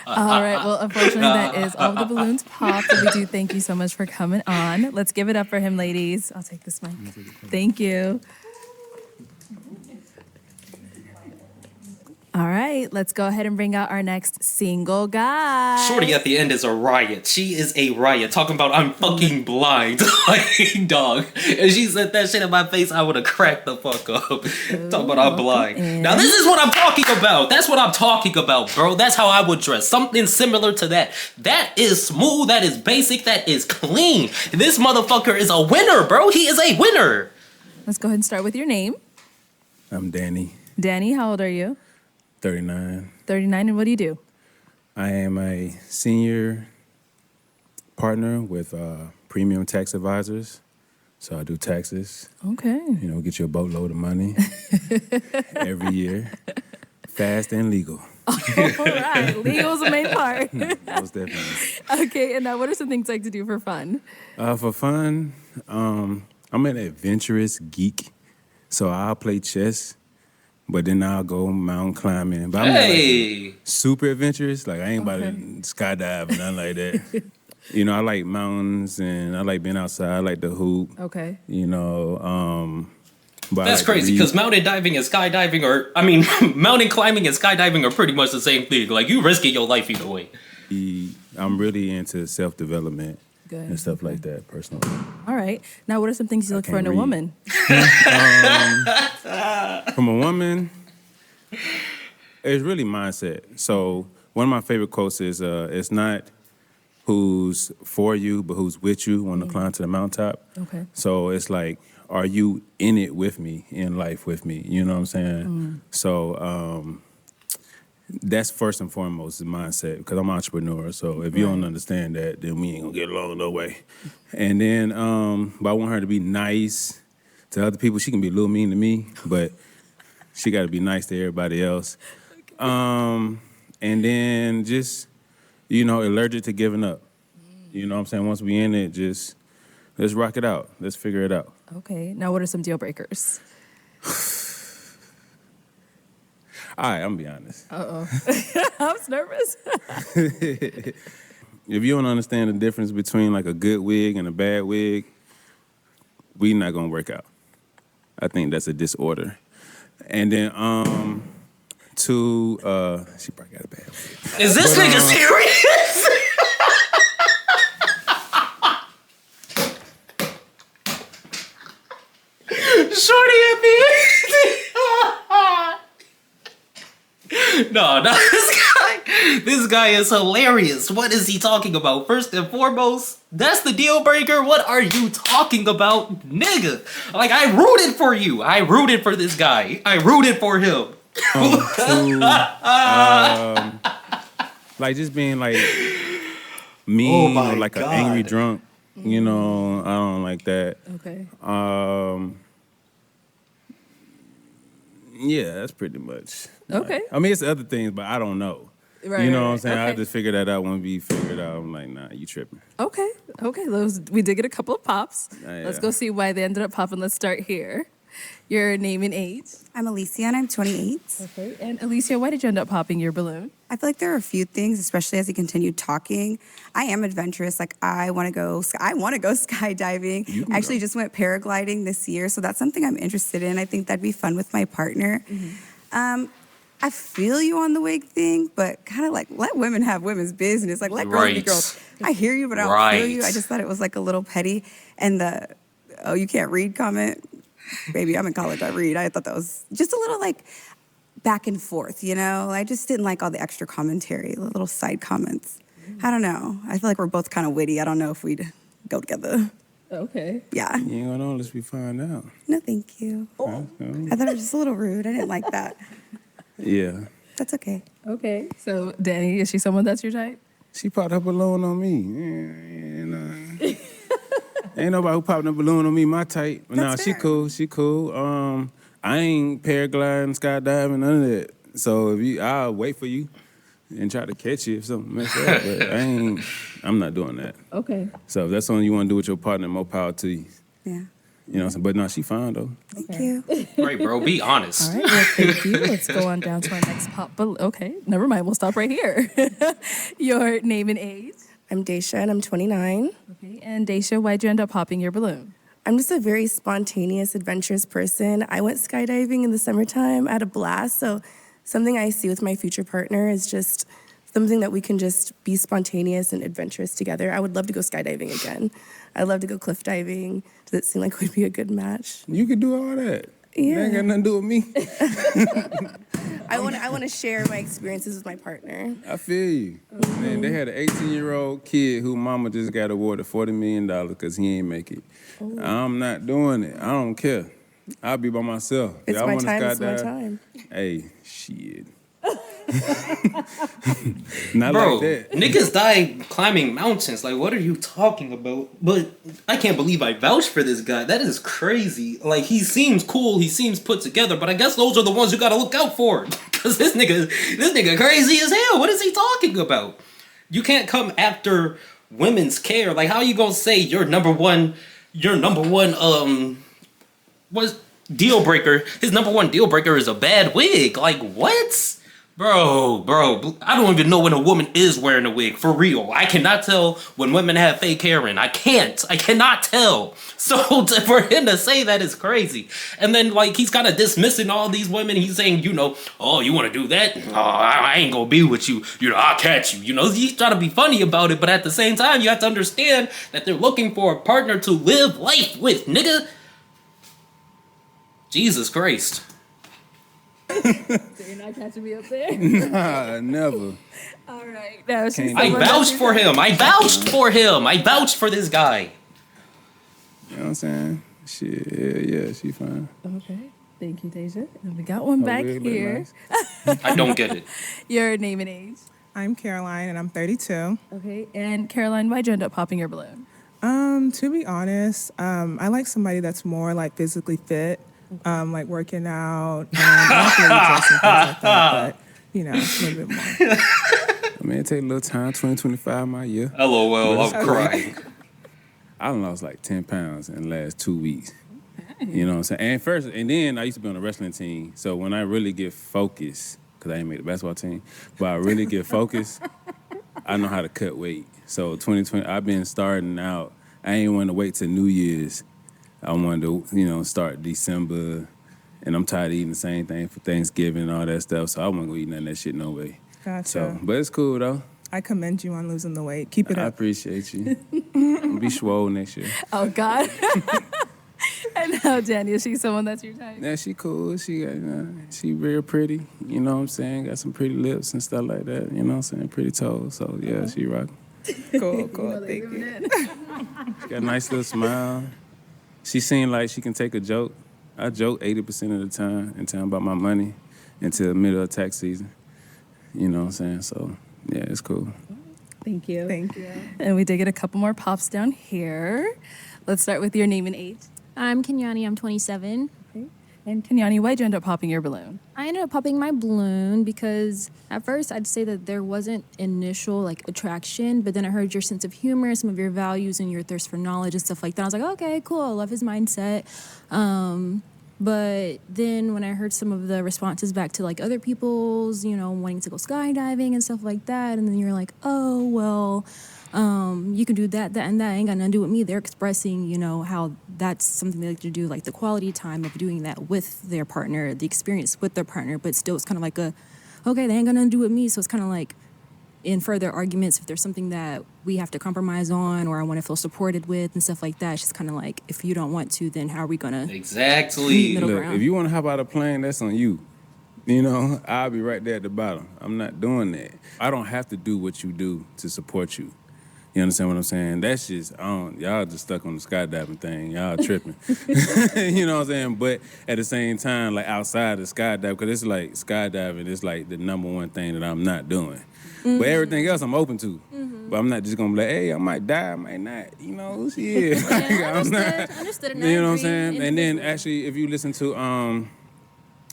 right. Well, unfortunately, that is all the balloons popped. We do thank you so much for coming on. Let's give it up for him, ladies. I'll take this mic. Thank you. All right, let's go ahead and bring out our next single guy. Shorty at the end is a riot. She is a riot. Talking about I'm fucking blind. Like, dog. If she said that shit in my face, I would have cracked the fuck up. Talking about I'm blind. Now, this is what I'm talking about. That's what I'm talking about, bro. That's how I would dress. Something similar to that. That is smooth. That is basic. That is clean. This motherfucker is a winner, bro. He is a winner. Let's go ahead and start with your name. I'm Danny, Danny, how old are you? 39. 39, and what do you do? I am a senior partner with Premium Tax Advisors. So I do taxes. Okay. You know, get you a boatload of money every year. Fast and legal. All right, legal is the main part. Most definitely. Okay, and now what are some things you like to do for fun? For fun, I'm an adventurous geek. So I'll play chess. But then I'll go mountain climbing. But I'm not like super adventurous. Like, I ain't about to skydive or nothing like that. You know, I like mountains and I like being outside. I like to hoop. Okay. You know, but That's crazy because mountain diving and skydiving mountain climbing and skydiving are pretty much the same thing. Like, you risking your life either way. I'm really into self-development. Good. And stuff like that, personally. All right. Now, what are some things you look for in a woman? From a woman, it's really mindset. So one of my favorite quotes is, it's not who's for you, but who's with you when to climb to the mountaintop. Okay. So it's like, are you in it with me, in life with me? You know what I'm saying? So that's first and foremost the mindset, because I'm an entrepreneur. So if you don't understand that, then we ain't gonna get along no way. And then, but I want her to be nice to other people. She can be a little mean to me, but she got to be nice to everybody else. And then just, you know, allergic to giving up. You know what I'm saying? Once we in it, just let's rock it out. Let's figure it out. Okay. Now, what are some deal breakers? All right, I'm gonna be honest. Uh-oh. I was nervous. If you don't understand the difference between like a good wig and a bad wig, we not gonna work out. I think that's a disorder. And then two, she probably got a bad wig. Is this nigga serious? Shorty at me. No, this guy is hilarious. What is he talking about? First and foremost, that's the deal breaker. What are you talking about, nigga? Like, I rooted for you. I rooted for this guy. I rooted for him. Like just being like mean, or like an angry drunk. You know, I don't like that. Okay. Yeah, that's pretty much. Okay. I mean, it's other things, but I don't know. Right, you know right, what I'm saying? okay. I have to figure that out when we figure it out. I'm like, nah, you tripping. Okay. We did get a couple of pops. Yeah. Let's go see why they ended up popping. Let's start here. Your name and age. I'm Alicia and I'm 28. Okay. And Alicia, why did you end up popping your balloon? I feel like there are a few things, especially as he continued talking. I am adventurous. Like I want to go skydiving. I actually just went paragliding this year, so that's something I'm interested in. I think that'd be fun with my partner. I feel you on the wig thing, but kind of like let women have women's business. Like let girls be girls. I hear you, but I don't feel you. I just thought it was like a little petty. And the "oh, you can't read" comment, baby, I'm in college. I read. I thought that was just a little like back and forth, you know? I just didn't like all the extra commentary, the little side comments. I don't know. I feel like we're both kind of witty. I don't know if we'd go together. Okay. Yeah. You ain't gonna know unless we find out. No, thank you. I thought it was just a little rude. I didn't like that. Yeah. That's okay. Okay. So, Danny, is she someone that's your type? She popped her balloon on me. Ain't nobody who popped a balloon on me my type. But nah, she cool. She cool. I ain't paragliding, skydiving, none of that. So I'll wait for you and try to catch you if something mess up. But I'm not doing that. Okay. So if that's something you want to do with your partner, more power to you. Yeah. You know what I'm saying? But no, she fine though. Thank you. Right, bro. Be honest. All right. Well, thank you. Let's go on down to our next pop. But okay, never mind. We'll stop right here. Your name and age. I'm Daisha, and I'm 29. Okay. And Daisha, why'd you end up popping your balloon? I'm just a very spontaneous, adventurous person. I went skydiving in the summertime. I had a blast. So something I see with my future partner is just something that we can just be spontaneous and adventurous together. I would love to go skydiving again. I'd love to go cliff diving. Does it seem like we'd be a good match? You could do all that. Yeah. That ain't got nothing to do with me. I want to share my experiences with my partner. I feel you. Man, they had an 18-year-old kid who mama just got awarded $40 million because he ain't make it. I'm not doing it. I don't care. I'll be by myself. It's Y'all my wanna time. It's my skydive? time. Hey, shit. Not Bro, like that. niggas die climbing mountains. Like, what are you talking about? But I can't believe I vouched for this guy. That is crazy. Like, he seems cool. He seems put together. But I guess those are the ones you gotta look out for. Because this nigga crazy as hell. What is he talking about? You can't come after women's care. Like, how you gonna say your number one, what's deal breaker? His number one deal breaker is a bad wig. Like, what? Bro, I don't even know when a woman is wearing a wig, for real. I cannot tell when women have fake hair in. I cannot tell. So for him to say that is crazy. And then, like, he's kind of dismissing all these women. He's saying, oh, you want to do that? Oh, I ain't gonna be with you. I'll catch you. He's trying to be funny about it, but at the same time, you have to understand that they're looking for a partner to live life with, nigga. Jesus Christ. So you're not catching me up there? Nah, never. All right. Now, I vouched for him. I vouched for this guy. You know what I'm saying? Shit, yeah, she fine. Okay. Thank you, Deja. And we got one back really here. nice. I don't get it. Your name and age. I'm Caroline, and I'm 32. Okay. And Caroline, why'd you end up popping your balloon? To be honest, I like somebody that's more like physically fit, like working out, not really dressing, things like that, but a little bit more. I mean, it take a little time, 2025 my year. LOL, I'm crying. I done lost like 10 pounds in the last 2 weeks. You know what I'm saying? And then I used to be on a wrestling team. So when I really get focused, because I ain't made the basketball team, but I really get focused, I know how to cut weight. So 2020, I've been starting out. I ain't want to wait till New Year's. I wanted to, start December. And I'm tired of eating the same thing for Thanksgiving and all that stuff. So I won't go eat none of that shit no way. Gotcha. So, but it's cool though. I commend you on losing the weight. Keep it I up. appreciate you. I'll be swole next year. Oh, God. And now, Danny, is she someone that's your type? Yeah, she cool. She real pretty. You know what I'm saying? Got some pretty lips and stuff like that. You know what I'm saying? Pretty toes. So, yeah, she rockin'. Cool. Thank you. She got a nice little smile. She seemed like she can take a joke. I joke 80% of the time and tell about my money until the middle of tax season. You know what I'm saying? So, yeah, it's cool. Thank you. Thank you. And we did get a couple more pops down here. Let's start with your name and age. I'm Kenyani. I'm 27. Okay. And Kenyani, why'd you end up popping your balloon? I ended up popping my balloon because at first I'd say that there wasn't initial attraction, but then I heard your sense of humor, some of your values, and your thirst for knowledge and stuff like that. I was like, okay, cool. I love his mindset. But then when I heard some of the responses back to other people's, wanting to go skydiving and stuff like that, and then you're like, oh, well, you can do that, and that ain't got nothing to do with me. They're expressing, how that's something they like to do, like the quality time of doing that with their partner, the experience with their partner, but still it's kind of like okay, they ain't got nothing to do with me. So it's kind of like in further arguments, if there's something that we have to compromise on or I want to feel supported with and stuff like that, it's just kind of like, if you don't want to, then how are we going to Exactly. Look, if you want to hop out of a plane, that's on you. I'll be right there at the bottom. I'm not doing that. I don't have to do what you do to support you. You understand what I'm saying? That's just, y'all just stuck on the skydiving thing. Y'all tripping. You know what I'm saying? But at the same time, like outside of skydiving, because it's like skydiving is like the number one thing that I'm not doing. But everything else I'm open to. But I'm not just gonna be like, hey, I might die, I might not. You know, shit. I'm not. Understood. You know what I'm saying? And then actually, if you listen to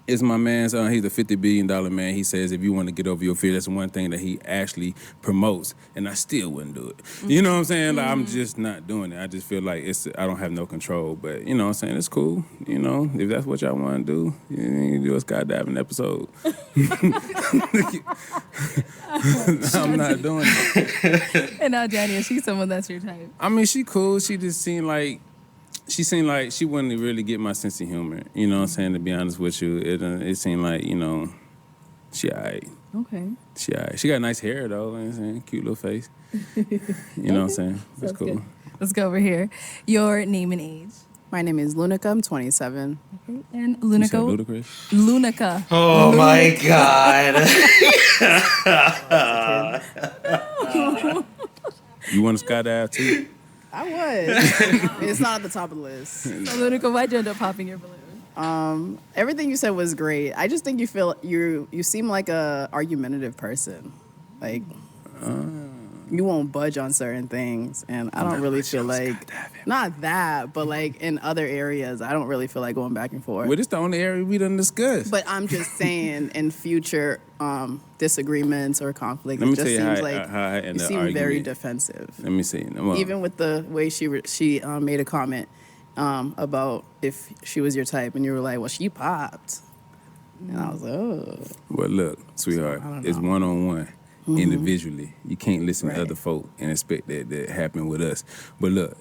it's my man's, he's a $50 billion man. He says if you want to get over your fear, that's the one thing that he actually promotes. And I still wouldn't do it. You know what I'm saying? Like, I'm just not doing it. I just feel like I don't have no control. But, you know what I'm saying? It's cool. You know, if that's what y'all want to do, you can do a skydiving episode. I'm not doing it. And now, Danielle, she's someone that's your type. I mean, she cool. She just seemed like she wouldn't really get my sense of humor. You know what I'm saying? To be honest with you, it seemed like, you know, she all right. Okay. She all right. She got nice hair, though. You know what I'm saying? Cute little face. You know what I'm saying? That's cool. Good. Let's go over here. Your name and age. My name is Lunica. I'm 27. Okay. And Lunica. Ludacris? Lunica. Oh my God. You want to skydive too? I would. It's not at the top of the list. So, Lunica, why'd you end up popping your balloon? Everything you said was great. I just think you seem like a argumentative person. Like you won't budge on certain things, and I don't really feel like not that, but like in other areas, I don't really feel like going back and forth. Well, it's the only area we done discussed. But I'm just saying, in future disagreements or conflict, Let me it just tell you seems how like I end you the seem very argument. defensive. Let me see. Even with the way she made a comment about if she was your type, and you were like, well, she popped. And I was like, oh. Well, look, sweetheart, it's one-on-one. Individually. You can't listen to other folk and expect that to happen with us. But look,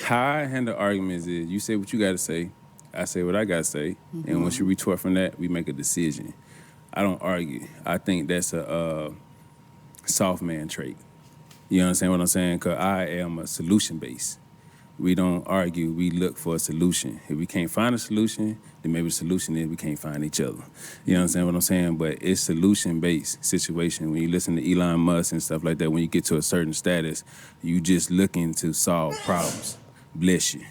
how I handle arguments is you say what you got to say, I say what I got to say, and once you retort from that, we make a decision. I don't argue. I think that's a soft man trait. You understand what I'm saying? Because I am a solution-based. We don't argue, we look for a solution. If we can't find a solution, then maybe the solution is we can't find each other. You understand what I'm saying? But it's solution-based situation. When you listen to Elon Musk and stuff like that, when you get to a certain status, you just looking to solve problems. Bless you.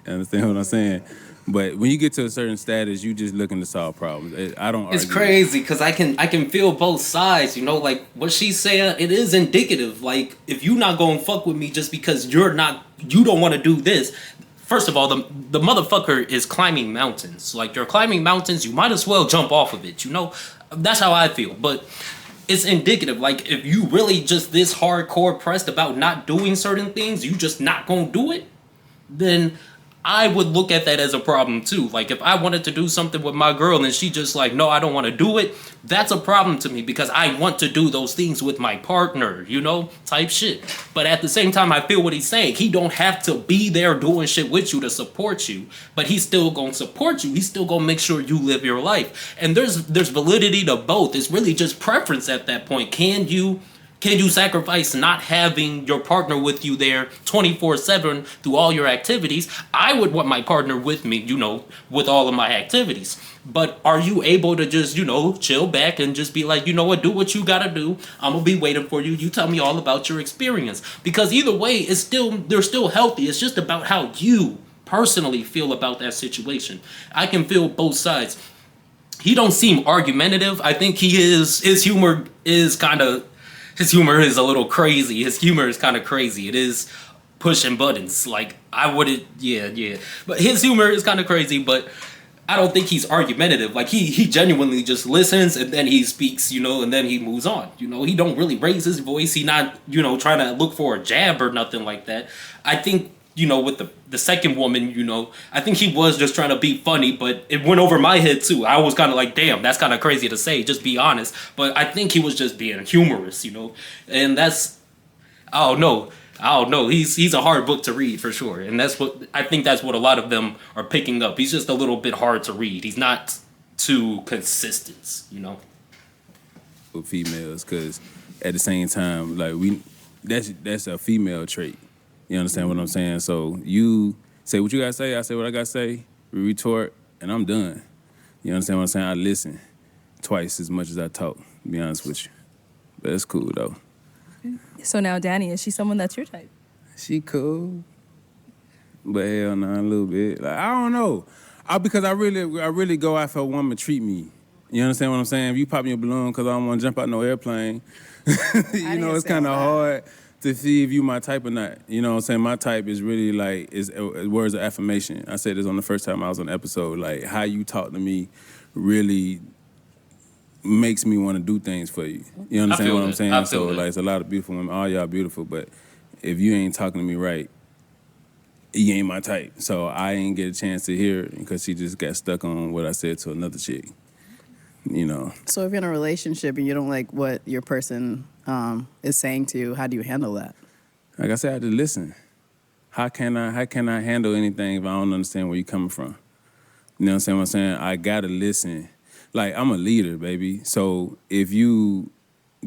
Understand what I'm saying? But when you get to a certain status, you just looking to solve problems. I don't argue. It's crazy because I can feel both sides, you know, like what she's saying, it is indicative. Like if you not gonna fuck with me just because you don't want to do this. First of all, the motherfucker is climbing mountains. Like you're climbing mountains, you might as well jump off of it, you know? That's how I feel. But it's indicative. Like if you really just this hardcore pressed about not doing certain things, you just not gonna do it, then I would look at that as a problem too. Like if I wanted to do something with my girl and she just like, no, I don't want to do it. That's a problem to me because I want to do those things with my partner, you know, type shit. But at the same time, I feel what he's saying. He don't have to be there doing shit with you to support you, but he's still going to support you. He's still going to make sure you live your life. And there's validity to both. It's really just preference at that point. Can you sacrifice not having your partner with you there 24/7 through all your activities? I would want my partner with me, you know, with all of my activities. But are you able to just, you know, chill back and just be like, you know what, do what you gotta do. I'm gonna be waiting for you. You tell me all about your experience. Because either way, they're still healthy. It's just about how you personally feel about that situation. I can feel both sides. He don't seem argumentative. I think his humor is a little crazy. His humor is kind of crazy. It is pushing buttons. Like, I wouldn't, yeah. But his humor is kind of crazy, but I don't think he's argumentative. Like, he genuinely just listens, and then he speaks, you know, and then he moves on. You know, he don't really raise his voice. He not, you know, trying to look for a jab or nothing like that. I think, you know, with the second woman, you know, I think he was just trying to be funny, but it went over my head too. I was kind of like, damn, that's kind of crazy to say, just be honest. But I think he was just being humorous, you know, and that's, I don't know. He's a hard book to read for sure. And that's what a lot of them are picking up. He's just a little bit hard to read. He's not too consistent, you know. With females, because at the same time, like that's a female trait. You understand what I'm saying? So you say what you gotta say, I say what I gotta say, we retort, and I'm done. You understand what I'm saying? I listen twice as much as I talk, to be honest with you. But it's cool though. So now, Danny, is she someone that's your type? She cool, but hell no, a little bit. Like I don't know, because I really go out for a woman to treat me. You understand what I'm saying? If you pop me a balloon because I don't want to jump out no airplane, you know it's kind of hard to see if you my type or not. You know what I'm saying? My type is really like is words of affirmation. I said this on the first time I was on the episode. Like how you talk to me really makes me want to do things for you. You understand what I'm saying? So like it's a lot of beautiful women. All y'all beautiful, but if you ain't talking to me right, you ain't my type. So I ain't get a chance to hear it because she just got stuck on what I said to another chick. You know. So if you're in a relationship and you don't like what your person is saying to you, how do you handle that? Like I said, I have to listen. How can I handle anything if I don't understand where you're coming from? You know what I'm saying? I gotta listen. Like I'm a leader, baby. So if you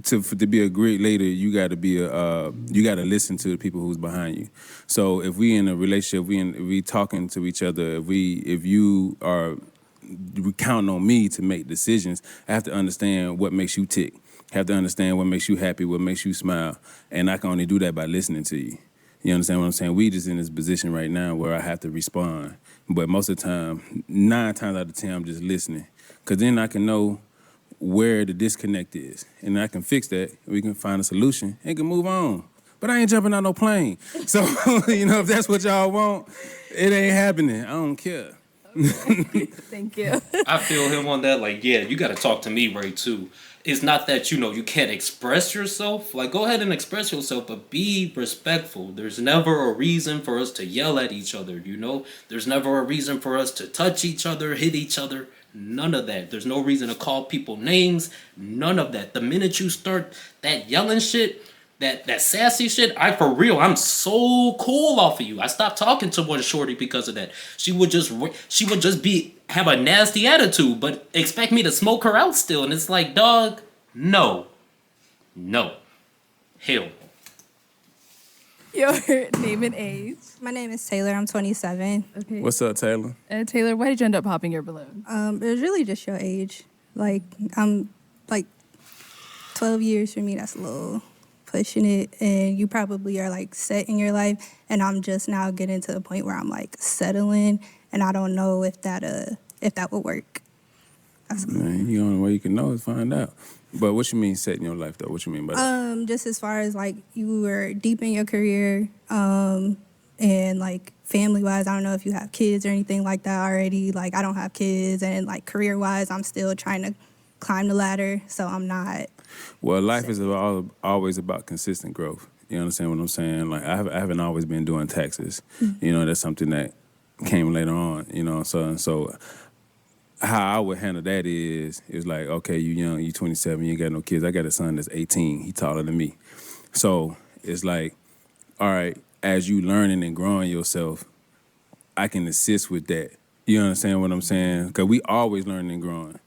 to be a great leader, you gotta be you gotta listen to the people who's behind you. So if we in a relationship, we talking to each other, if you are count on me to make decisions, I have to understand what makes you tick. I have to understand what makes you happy, what makes you smile. And I can only do that by listening to you. You understand what I'm saying? We just in this position right now where I have to respond. But most of the time, 9 times out of 10, I'm just listening. Because then I can know where the disconnect is. And I can fix that. We can find a solution and can move on. But I ain't jumping out no plane. So, you know, if that's what y'all want, it ain't happening. I don't care. Thank you. I feel him on that. Like, yeah, you got to talk to me, Ray, too. It's not that, you know, you can't express yourself. Like, go ahead and express yourself, but be respectful. There's never a reason for us to yell at each other, you know? There's never a reason for us to touch each other, hit each other. None of that. There's no reason to call people names. None of that. The minute you start that yelling shit, that sassy shit, I'm so cool off of you. I stopped talking to one shorty because of that. She would just have a nasty attitude, but expect me to smoke her out still. And it's like, dog, no. Hell. Your name and age. My name is Taylor. I'm 27. Okay. What's up, Taylor? Taylor, why did you end up popping your balloon? It was really just your age. Like, I'm like 12 years for me. That's a little pushing it. And you probably are like set in your life. And I'm just now getting to the point where I'm like settling. And I don't know if that would work. That's cool. Man, the only way you can know is find out. But what you mean setting your life, though? What you mean by that? Just as far as, like, you were deep in your career, and, like, family-wise, I don't know if you have kids or anything like that already. Like, I don't have kids, and, like, career-wise, I'm still trying to climb the ladder, so I'm not. Well, life is always about consistent growth. You understand what I'm saying? Like, I haven't always been doing taxes. Mm-hmm. You know, that's something that came later on, you know, so how I would handle that is like, okay, you young, you 27, you ain't got no kids. I got a son that's 18. He taller than me. So it's like, all right, as you learning and growing yourself, I can assist with that. You understand what I'm saying? Because we always learning and growing,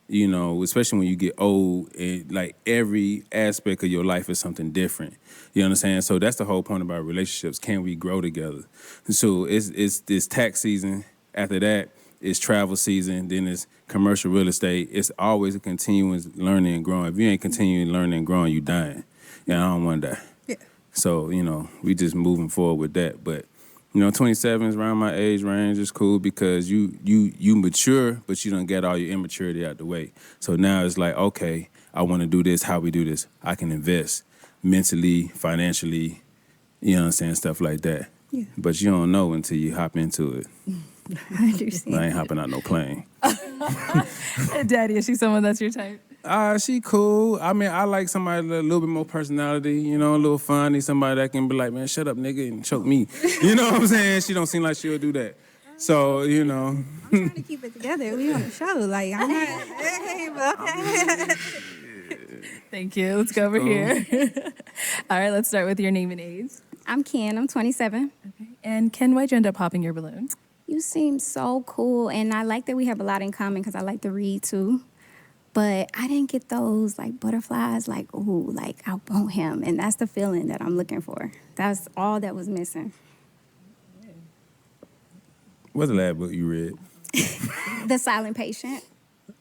you know, especially when you get old. And like every aspect of your life is something different. You understand? So that's the whole point about relationships. Can we grow together? So it's this tax season. After that, it's travel season, then it's commercial real estate. It's always a continuous learning and growing. If you ain't continuing learning and growing, you dying. Yeah, I don't want to die. Yeah. So, you know, we just moving forward with that. But, you know, 27 is around my age range. It's cool because you mature, but you don't get all your immaturity out the way. So now it's like, okay, I want to do this. How we do this? I can invest mentally, financially, you know what I'm saying, stuff like that. Yeah. But you don't know until you hop into it. I understand. I ain't hopping out no plane. Daddy, is she someone that's your type? She cool. I mean, I like somebody with a little bit more personality, you know, a little funny, somebody that can be like, man, shut up, nigga, and choke me. You know what I'm saying? She don't seem like she'll do that. So, you know. I'm trying to keep it together. We on the show. Like, I'm not, hey, but okay. Thank you. Let's go over here. All right, let's start with your name and age. I'm Ken. I'm 27. Okay. And Ken, why'd you end up popping your balloon? You seem so cool, and I like that we have a lot in common because I like to read too. But I didn't get those like butterflies, like, ooh, like I want him. And that's the feeling that I'm looking for. That's all that was missing. What's the last book you read? The Silent Patient.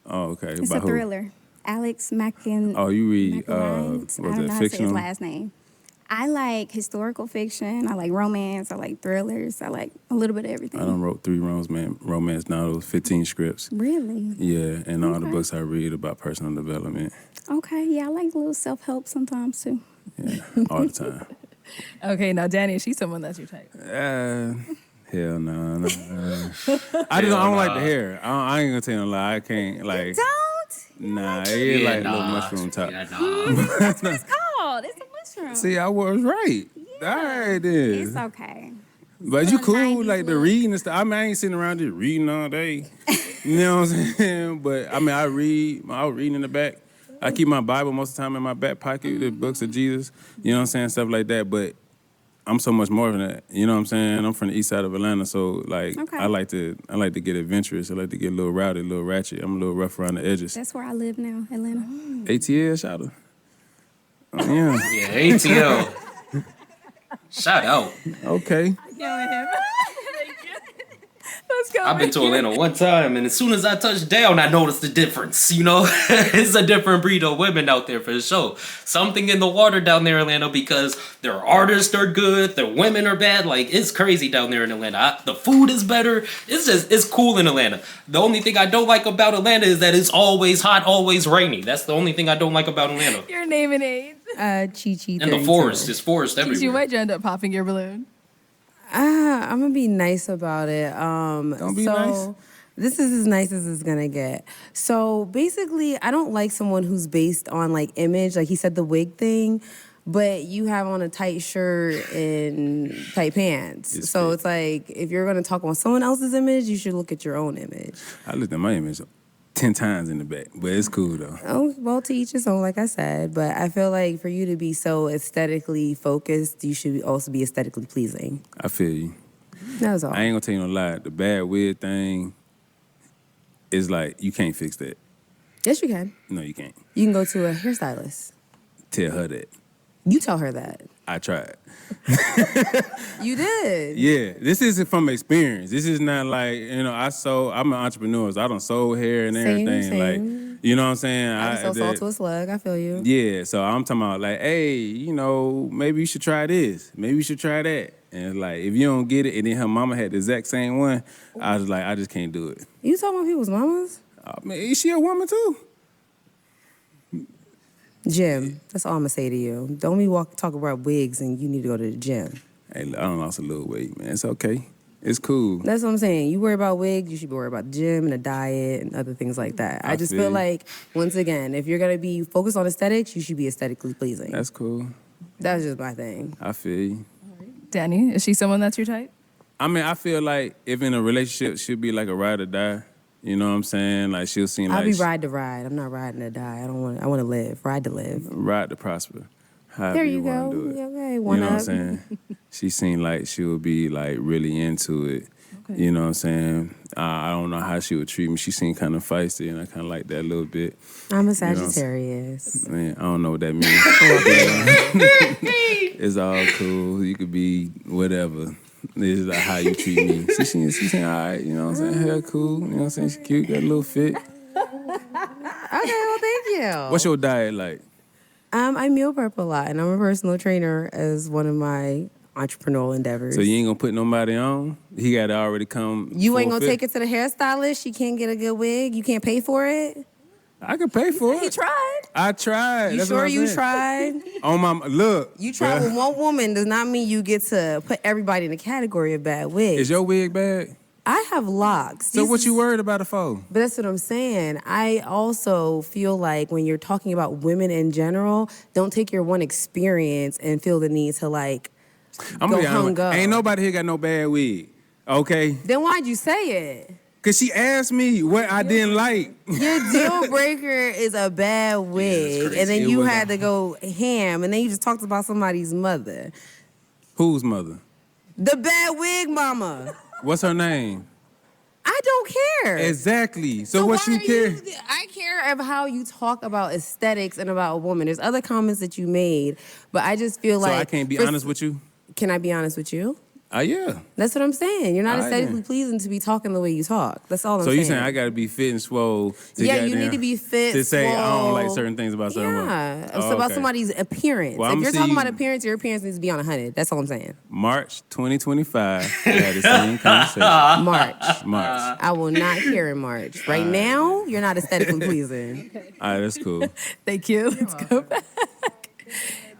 Oh, okay. It's a thriller. Alex Mackin. Oh, you read I was don't know it how to say his fictional? last name. I like historical fiction. I like romance. I like thrillers. I like a little bit of everything. I done wrote 3 romance novels, 15 scripts. Really? Yeah, and all the Okay. books I read about personal development. Okay, yeah, I like a little self-help sometimes too. Yeah, all the time. Okay, now Danny, is she someone that's your type? Hell no. I don't like the hair. I ain't gonna tell you no lie. I can't like. Nah, it like little mushroom top. That's what it's called. It's a mushroom. See, I was right. All right then. It's okay. But you cool, like the reading and stuff. I mean, I ain't sitting around just reading all day. You know what I'm saying? But I mean, I was reading in the back. I keep my Bible most of the time in my back pocket, the books of Jesus. You know what I'm saying? Stuff like that. But I'm so much more than that. You know what I'm saying? I'm from the east side of Atlanta, so like Okay. I like to get adventurous. I like to get a little rowdy, a little ratchet. I'm a little rough around the edges. That's where I live now, Atlanta. ATL, shout out. Oh, yeah. Yeah, ATL. Shout out. Okay. Let's go. I've been to Atlanta one time, and as soon as I touched down, I noticed the difference. You know, it's a different breed of women out there for sure. Something in the water down there in Atlanta because their artists are good, their women are bad. Like, it's crazy down there in Atlanta. The food is better. It's cool in Atlanta. The only thing I don't like about Atlanta is that it's always hot, always rainy. That's the only thing I don't like about Atlanta. Your name and age. Chi. And the forest. There's forest everywhere. You might end up popping your balloon. I'm gonna be nice about it. Don't be nice. This is as nice as it's gonna get. So basically, I don't like someone who's based on like image. Like he said, the wig thing, but you have on a tight shirt and tight pants. It's like if you're gonna talk on someone else's image, you should look at your own image. I looked at my image 10 times in the back, but it's cool though. Oh, well, to each his own, like I said. But I feel like for you to be so aesthetically focused, you should also be aesthetically pleasing. I feel you. That was all. I ain't gonna tell you no lie. The bad wig thing is like, you can't fix that. Yes, you can. No, you can't. You can go to a hairstylist. Tell her that. You tell her that. I tried. You did. Yeah, this isn't from experience. This is not like, I'm an entrepreneur, so I done sold hair and everything. Same. Like, you know what I'm saying? I just salt to a slug. I feel you. Yeah, so I'm talking about like, hey, maybe you should try this. Maybe you should try that. And like, if you don't get it, and then her mama had the exact same one, I was like, I just can't do it. You talking about people's mamas? I mean, is she a woman too? Jim, that's all I'm gonna say to you. Don't be talk about wigs and you need to go to the gym. Hey, I done lost a little weight, man. It's okay. It's cool. That's what I'm saying. You worry about wigs, you should be worried about the gym and the diet and other things like that. I just feel like, once again, if you're gonna be focused on aesthetics, you should be aesthetically pleasing. That's cool. That's just my thing. I feel you. Danny, is she someone that's your type? I mean, I feel like if in a relationship, she'll be like a ride or die. You know what I'm saying? Like, she'll seem I'll like... be ride to ride. I'm not riding to die. I want to live. Ride to live. Ride to prosper. However There you wanna go. do it. Yeah, okay, You one know what I'm up. saying? She seemed like she would be like really into it. Okay. You know what I'm saying? I don't know how she would treat me. She seemed kind of feisty, and I kind of like that a little bit. I'm a You know what I'm saying? Sagittarius. Man, I don't know what that means. It's all cool. You could be whatever. This is like how you treat me. She seemed all right. You know what I'm saying? Hair cool. You know what I'm saying? She cute. Got a little fit. Okay, well, thank you. What's your diet like? I meal prep a lot, and I'm a personal trainer as one of my entrepreneurial endeavors. So you ain't gonna put nobody on? He got to already come. You ain't gonna full fit? take it to the hairstylist? She can't get a good wig? You can't pay for it? I can pay for it. He tried. I tried. You That's sure what I'm you saying. tried? On my look. You tried with one woman does not mean you get to put everybody in the category of bad wigs. Is your wig bad? I have locks. So what you worried about it for? But that's what I'm saying. I also feel like when you're talking about women in general, don't take your one experience and feel the need to like I'm go gonna be honest. hung up. Ain't nobody here got no bad wig. Okay? Then why'd you say it? Cause she asked me what I didn't like. Your deal breaker is a bad wig, crazy. and then It you was had to go ham, and then you just talked about somebody's mother. Whose mother? The bad wig mama. What's her name? I don't care. Exactly. So what why you are care? I care of how you talk about aesthetics and about a woman. There's other comments that you made, but I just feel So like I can't be honest with you? Can I be honest with you? Yeah. That's what I'm saying. You're not All right, aesthetically then. pleasing to be talking the way you talk. That's all I'm So saying. you saying I got to be fit and swole? To Yeah, you goddamn- need to be fit, to say I don't like swole. certain things about certain women. Yeah, Oh, it's about okay. somebody's appearance. Well, if I'ma you're see talking you- about appearance, your appearance needs to be on 100. That's all I'm saying. March 2025. We had the same conversation. March. I will not care in March. Right now, you're not aesthetically pleasing. All right, that's cool. Thank you. Let's go back.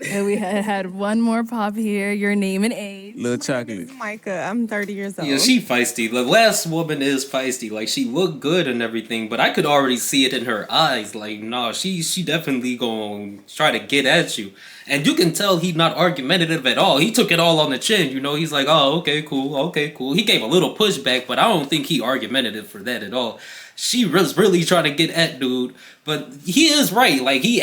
And we had one more pop here. Your name and age. Little chocolate. Micah, I'm 30 years old. Yeah, she feisty. The last woman is feisty. Like, she looked good and everything, but I could already see it in her eyes. Like, no, she definitely gonna try to get at you. And you can tell he's not argumentative at all. He took it all on the chin, you know. He's like, oh, okay, cool. He gave a little pushback, but I don't think he argumentative for that at all. She was really trying to get at dude, but he is right. Like, she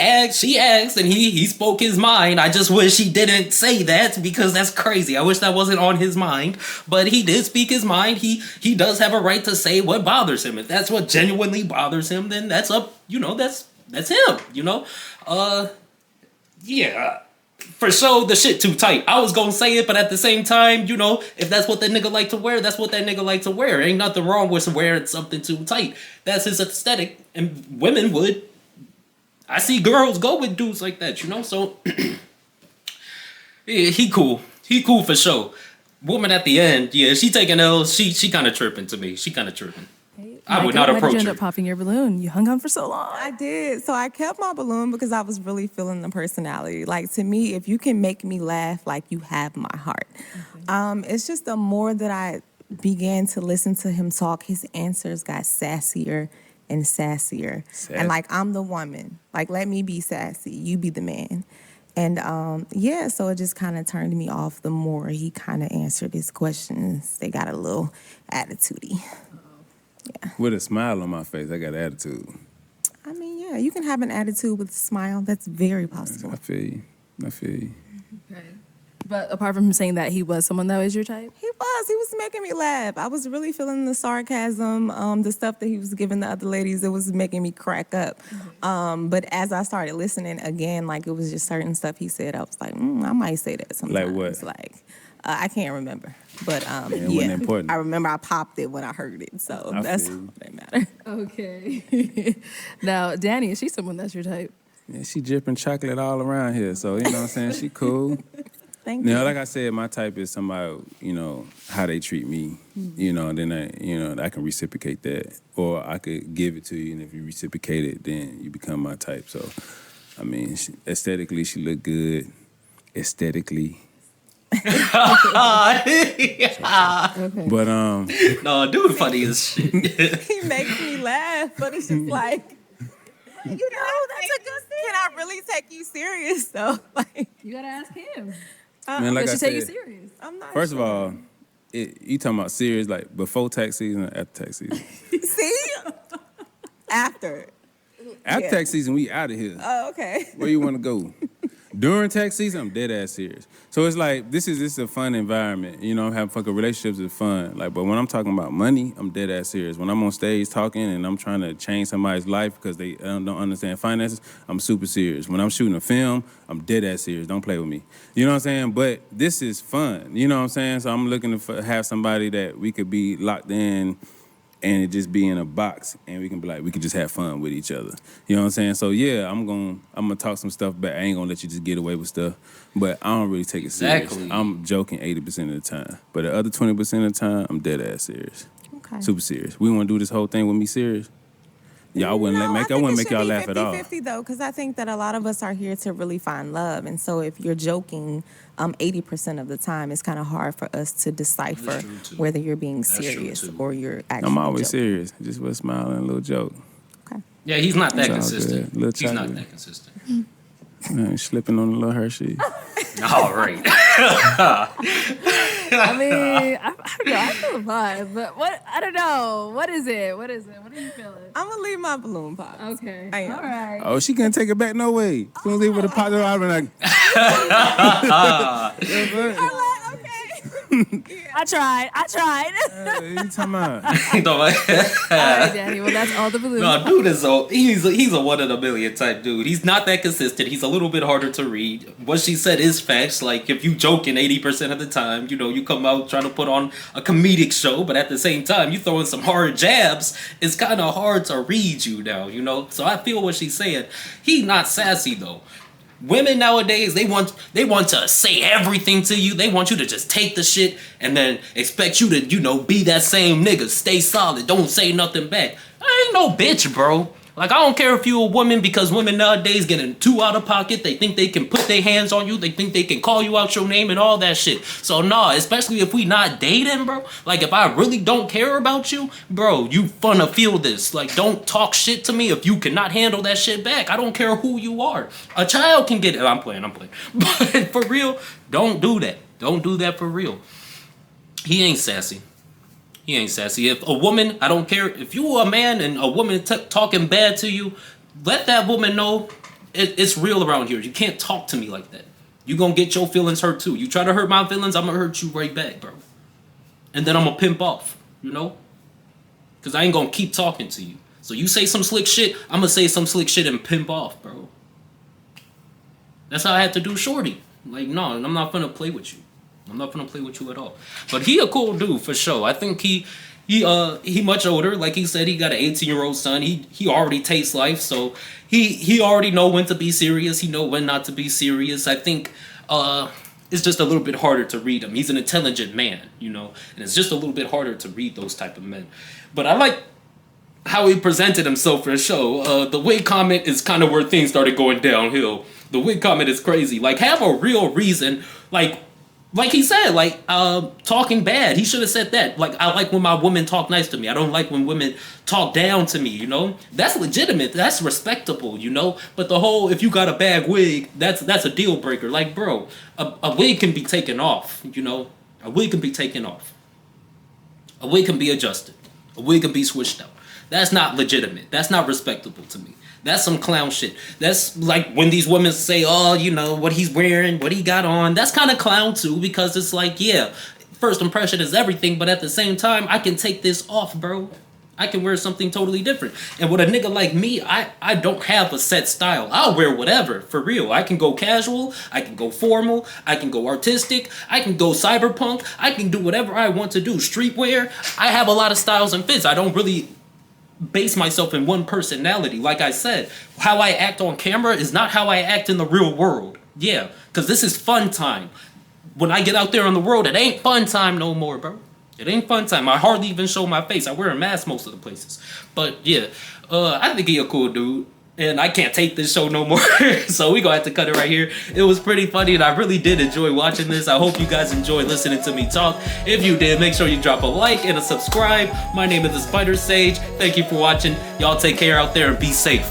asked, and he spoke his mind. I just wish he didn't say that, because that's crazy. I wish that wasn't on his mind, but he did speak his mind. He does have a right to say what bothers him. If that's what genuinely bothers him, then that's up, you know, that's him, you know? Yeah. For sure, the shit too tight. I was gonna say it, but at the same time, you know, if that's what that nigga like to wear, that's what that nigga like to wear. Ain't nothing wrong with wearing something too tight. That's his aesthetic, and women would. I see girls go with dudes like that, you know. So yeah, he cool. He cool for sure. Woman at the end, yeah, she taking L's. She kind of tripping to me. She kind of tripping. I would not Why did approach you end her. up popping your balloon? You hung on for so long. I did. So I kept my balloon because I was really feeling the personality. Like, to me, if you can make me laugh, like, you have my heart. It's just the more that I began to listen to him talk, his answers got sassier and sassier. And like, I'm the woman. Like, let me be sassy. You be the man. And yeah, so it just kind of turned me off the more he kind of answered his questions. They got a little attitude-y. With a smile on my face, I got attitude. I mean, yeah, you can have an attitude with a smile. That's very possible. I feel you. But apart from him saying that, he was someone that was your type? He was making me laugh. I was really feeling the sarcasm, the stuff that he was giving the other ladies. It was making me crack up. But as I started listening again, like, it was just certain stuff he said, I was like, I might say that sometimes. Like what? Like, I can't remember. But it wasn't important. I remember I popped it when I heard it. So I that's feel all you. that matter. Okay. Now, Danny, is she someone that's your type? Yeah, she dripping chocolate all around here, so you know what I'm saying? She cool. Thank You you. know, like I said, my type is somebody, you know, how they treat me, you know, then I can reciprocate that. Or I could give it to you, and if you reciprocate it, then you become my type. So, I mean, aesthetically, she look good. Aesthetically. But no, dude, funny as shit. He makes me laugh, but it's just like, you know, that's a good thing. Can I really take you serious though? Like, you gotta ask him. Man, like Does I she take you said, serious? I'm not first of sure. all, you talking about serious, like before tax season or after tax season? See? After. After Yeah. tax season, we out of here. Oh, okay. Where you want to go? During tax season, I'm dead ass serious. So it's like this is a fun environment. You know, I'm having fucking relationships is fun. Like, but when I'm talking about money, I'm dead ass serious. When I'm on stage talking and I'm trying to change somebody's life because they don't understand finances, I'm super serious. When I'm shooting a film, I'm dead ass serious. Don't play with me. You know what I'm saying? But this is fun. You know what I'm saying? So I'm looking to have somebody that we could be locked in and it just be in a box and we can be like, we can just have fun with each other. You know what I'm saying? So yeah, I'm gonna talk some stuff back. I ain't gonna let you just get away with stuff. But I don't really take it serious. Exactly. I'm joking 80% of the time. But the other 20% of the time, I'm dead ass serious. Okay. Super serious. We wanna do this whole thing with me serious? Yeah, I wouldn't No, make y'all laugh at all. 50-50 though, because I think that a lot of us are here to really find love. And so if you're joking 80% of the time, it's kind of hard for us to decipher whether you're being serious or you're actually I'm always joking. serious. Just with a smile and a little joke. Yeah, he's not that It's all consistent. good. Little He's not chocolate. that consistent. Slipping on a little Hershey. All right. I mean, I don't know. I feel the vibe, but what? I don't know. What is it? What is it? What are you feeling? I'm gonna leave my balloon pop. Okay. I am. All right. Oh, she can't take it back no way. As soon as they would have popped it out, I'd be like, I tried. You talking about? All right, Daddy. Well, that's all the balloons. No, dude is he's a one in a million type dude. He's not that consistent. He's a little bit harder to read. What she said is facts. Like if you joking 80% of the time, you come out trying to put on a comedic show, but at the same time you throwing some hard jabs. It's kind of hard to read you now. So I feel what she's saying. He's not sassy though. Women nowadays, they want to say everything to you. They want you to just take the shit and then expect you to, be that same nigga. Stay solid. Don't say nothing back. I ain't no bitch, bro. Like, I don't care if you a woman, because women nowadays getting too out of pocket. They think they can put their hands on you. They think they can call you out your name and all that shit. So, nah, especially if we not dating, bro. Like, if I really don't care about you, bro, you finna feel this. Like, don't talk shit to me if you cannot handle that shit back. I don't care who you are. A child can get it. I'm playing. But for real, don't do that. Don't do that for real. He ain't sassy. He ain't sassy. If a woman, I don't care, if you a man and a woman talking bad to you, let that woman know it's real around here. You can't talk to me like that. You gonna get your feelings hurt too. You try to hurt my feelings, I'm gonna hurt you right back, bro. And then I'm gonna pimp off, Because I ain't gonna keep talking to you. So you say some slick shit, I'm gonna say some slick shit and pimp off, bro. That's how I had to do Shorty. Like, no, I'm not gonna play with you. I'm not gonna play with you at all. But he a cool dude for sure. I think he much older. Like he said, he got an 18-year-old son. He already tastes life, so he already know when to be serious. He know when not to be serious. I think it's just a little bit harder to read him. He's an intelligent man, and it's just a little bit harder to read those type of men. But I like how he presented himself for a show. The wig comment is kind of where things started going downhill. The wig comment is crazy. Like, have a real reason. Like he said, talking bad. He should have said that. Like, I like when my women talk nice to me. I don't like when women talk down to me, That's legitimate. That's respectable, But the whole, if you got a bad wig, that's a deal breaker. Like, bro, a wig can be taken off, A wig can be taken off. A wig can be adjusted. A wig can be switched out. That's not legitimate. That's not respectable to me. That's some clown shit. That's like when these women say, oh, what he's wearing, what he got on. That's kind of clown too, because it's like, yeah, first impression is everything, but at the same time, I can take this off, bro. I can wear something totally different. And with a nigga like me, I don't have a set style. I'll wear whatever, for real. I can go casual, I can go formal, I can go artistic, I can go cyberpunk, I can do whatever I want to do. Streetwear, I have a lot of styles and fits. I don't really base myself in one personality. Like I said, how I act on camera is not how I act in the real world. Yeah, because this is fun time. When I get out there in the world, it ain't fun time no more, bro. It ain't fun time. I hardly even show my face. I wear a mask most of the places. But yeah, I think he a cool dude. And I can't take this show no more. So we gonna have to cut it right here. It was pretty funny and I really did enjoy watching this. I hope you guys enjoyed listening to me talk. If you did, make sure you drop a like and a subscribe. My name is The Spider Sage. Thank you for watching. Y'all take care out there and be safe.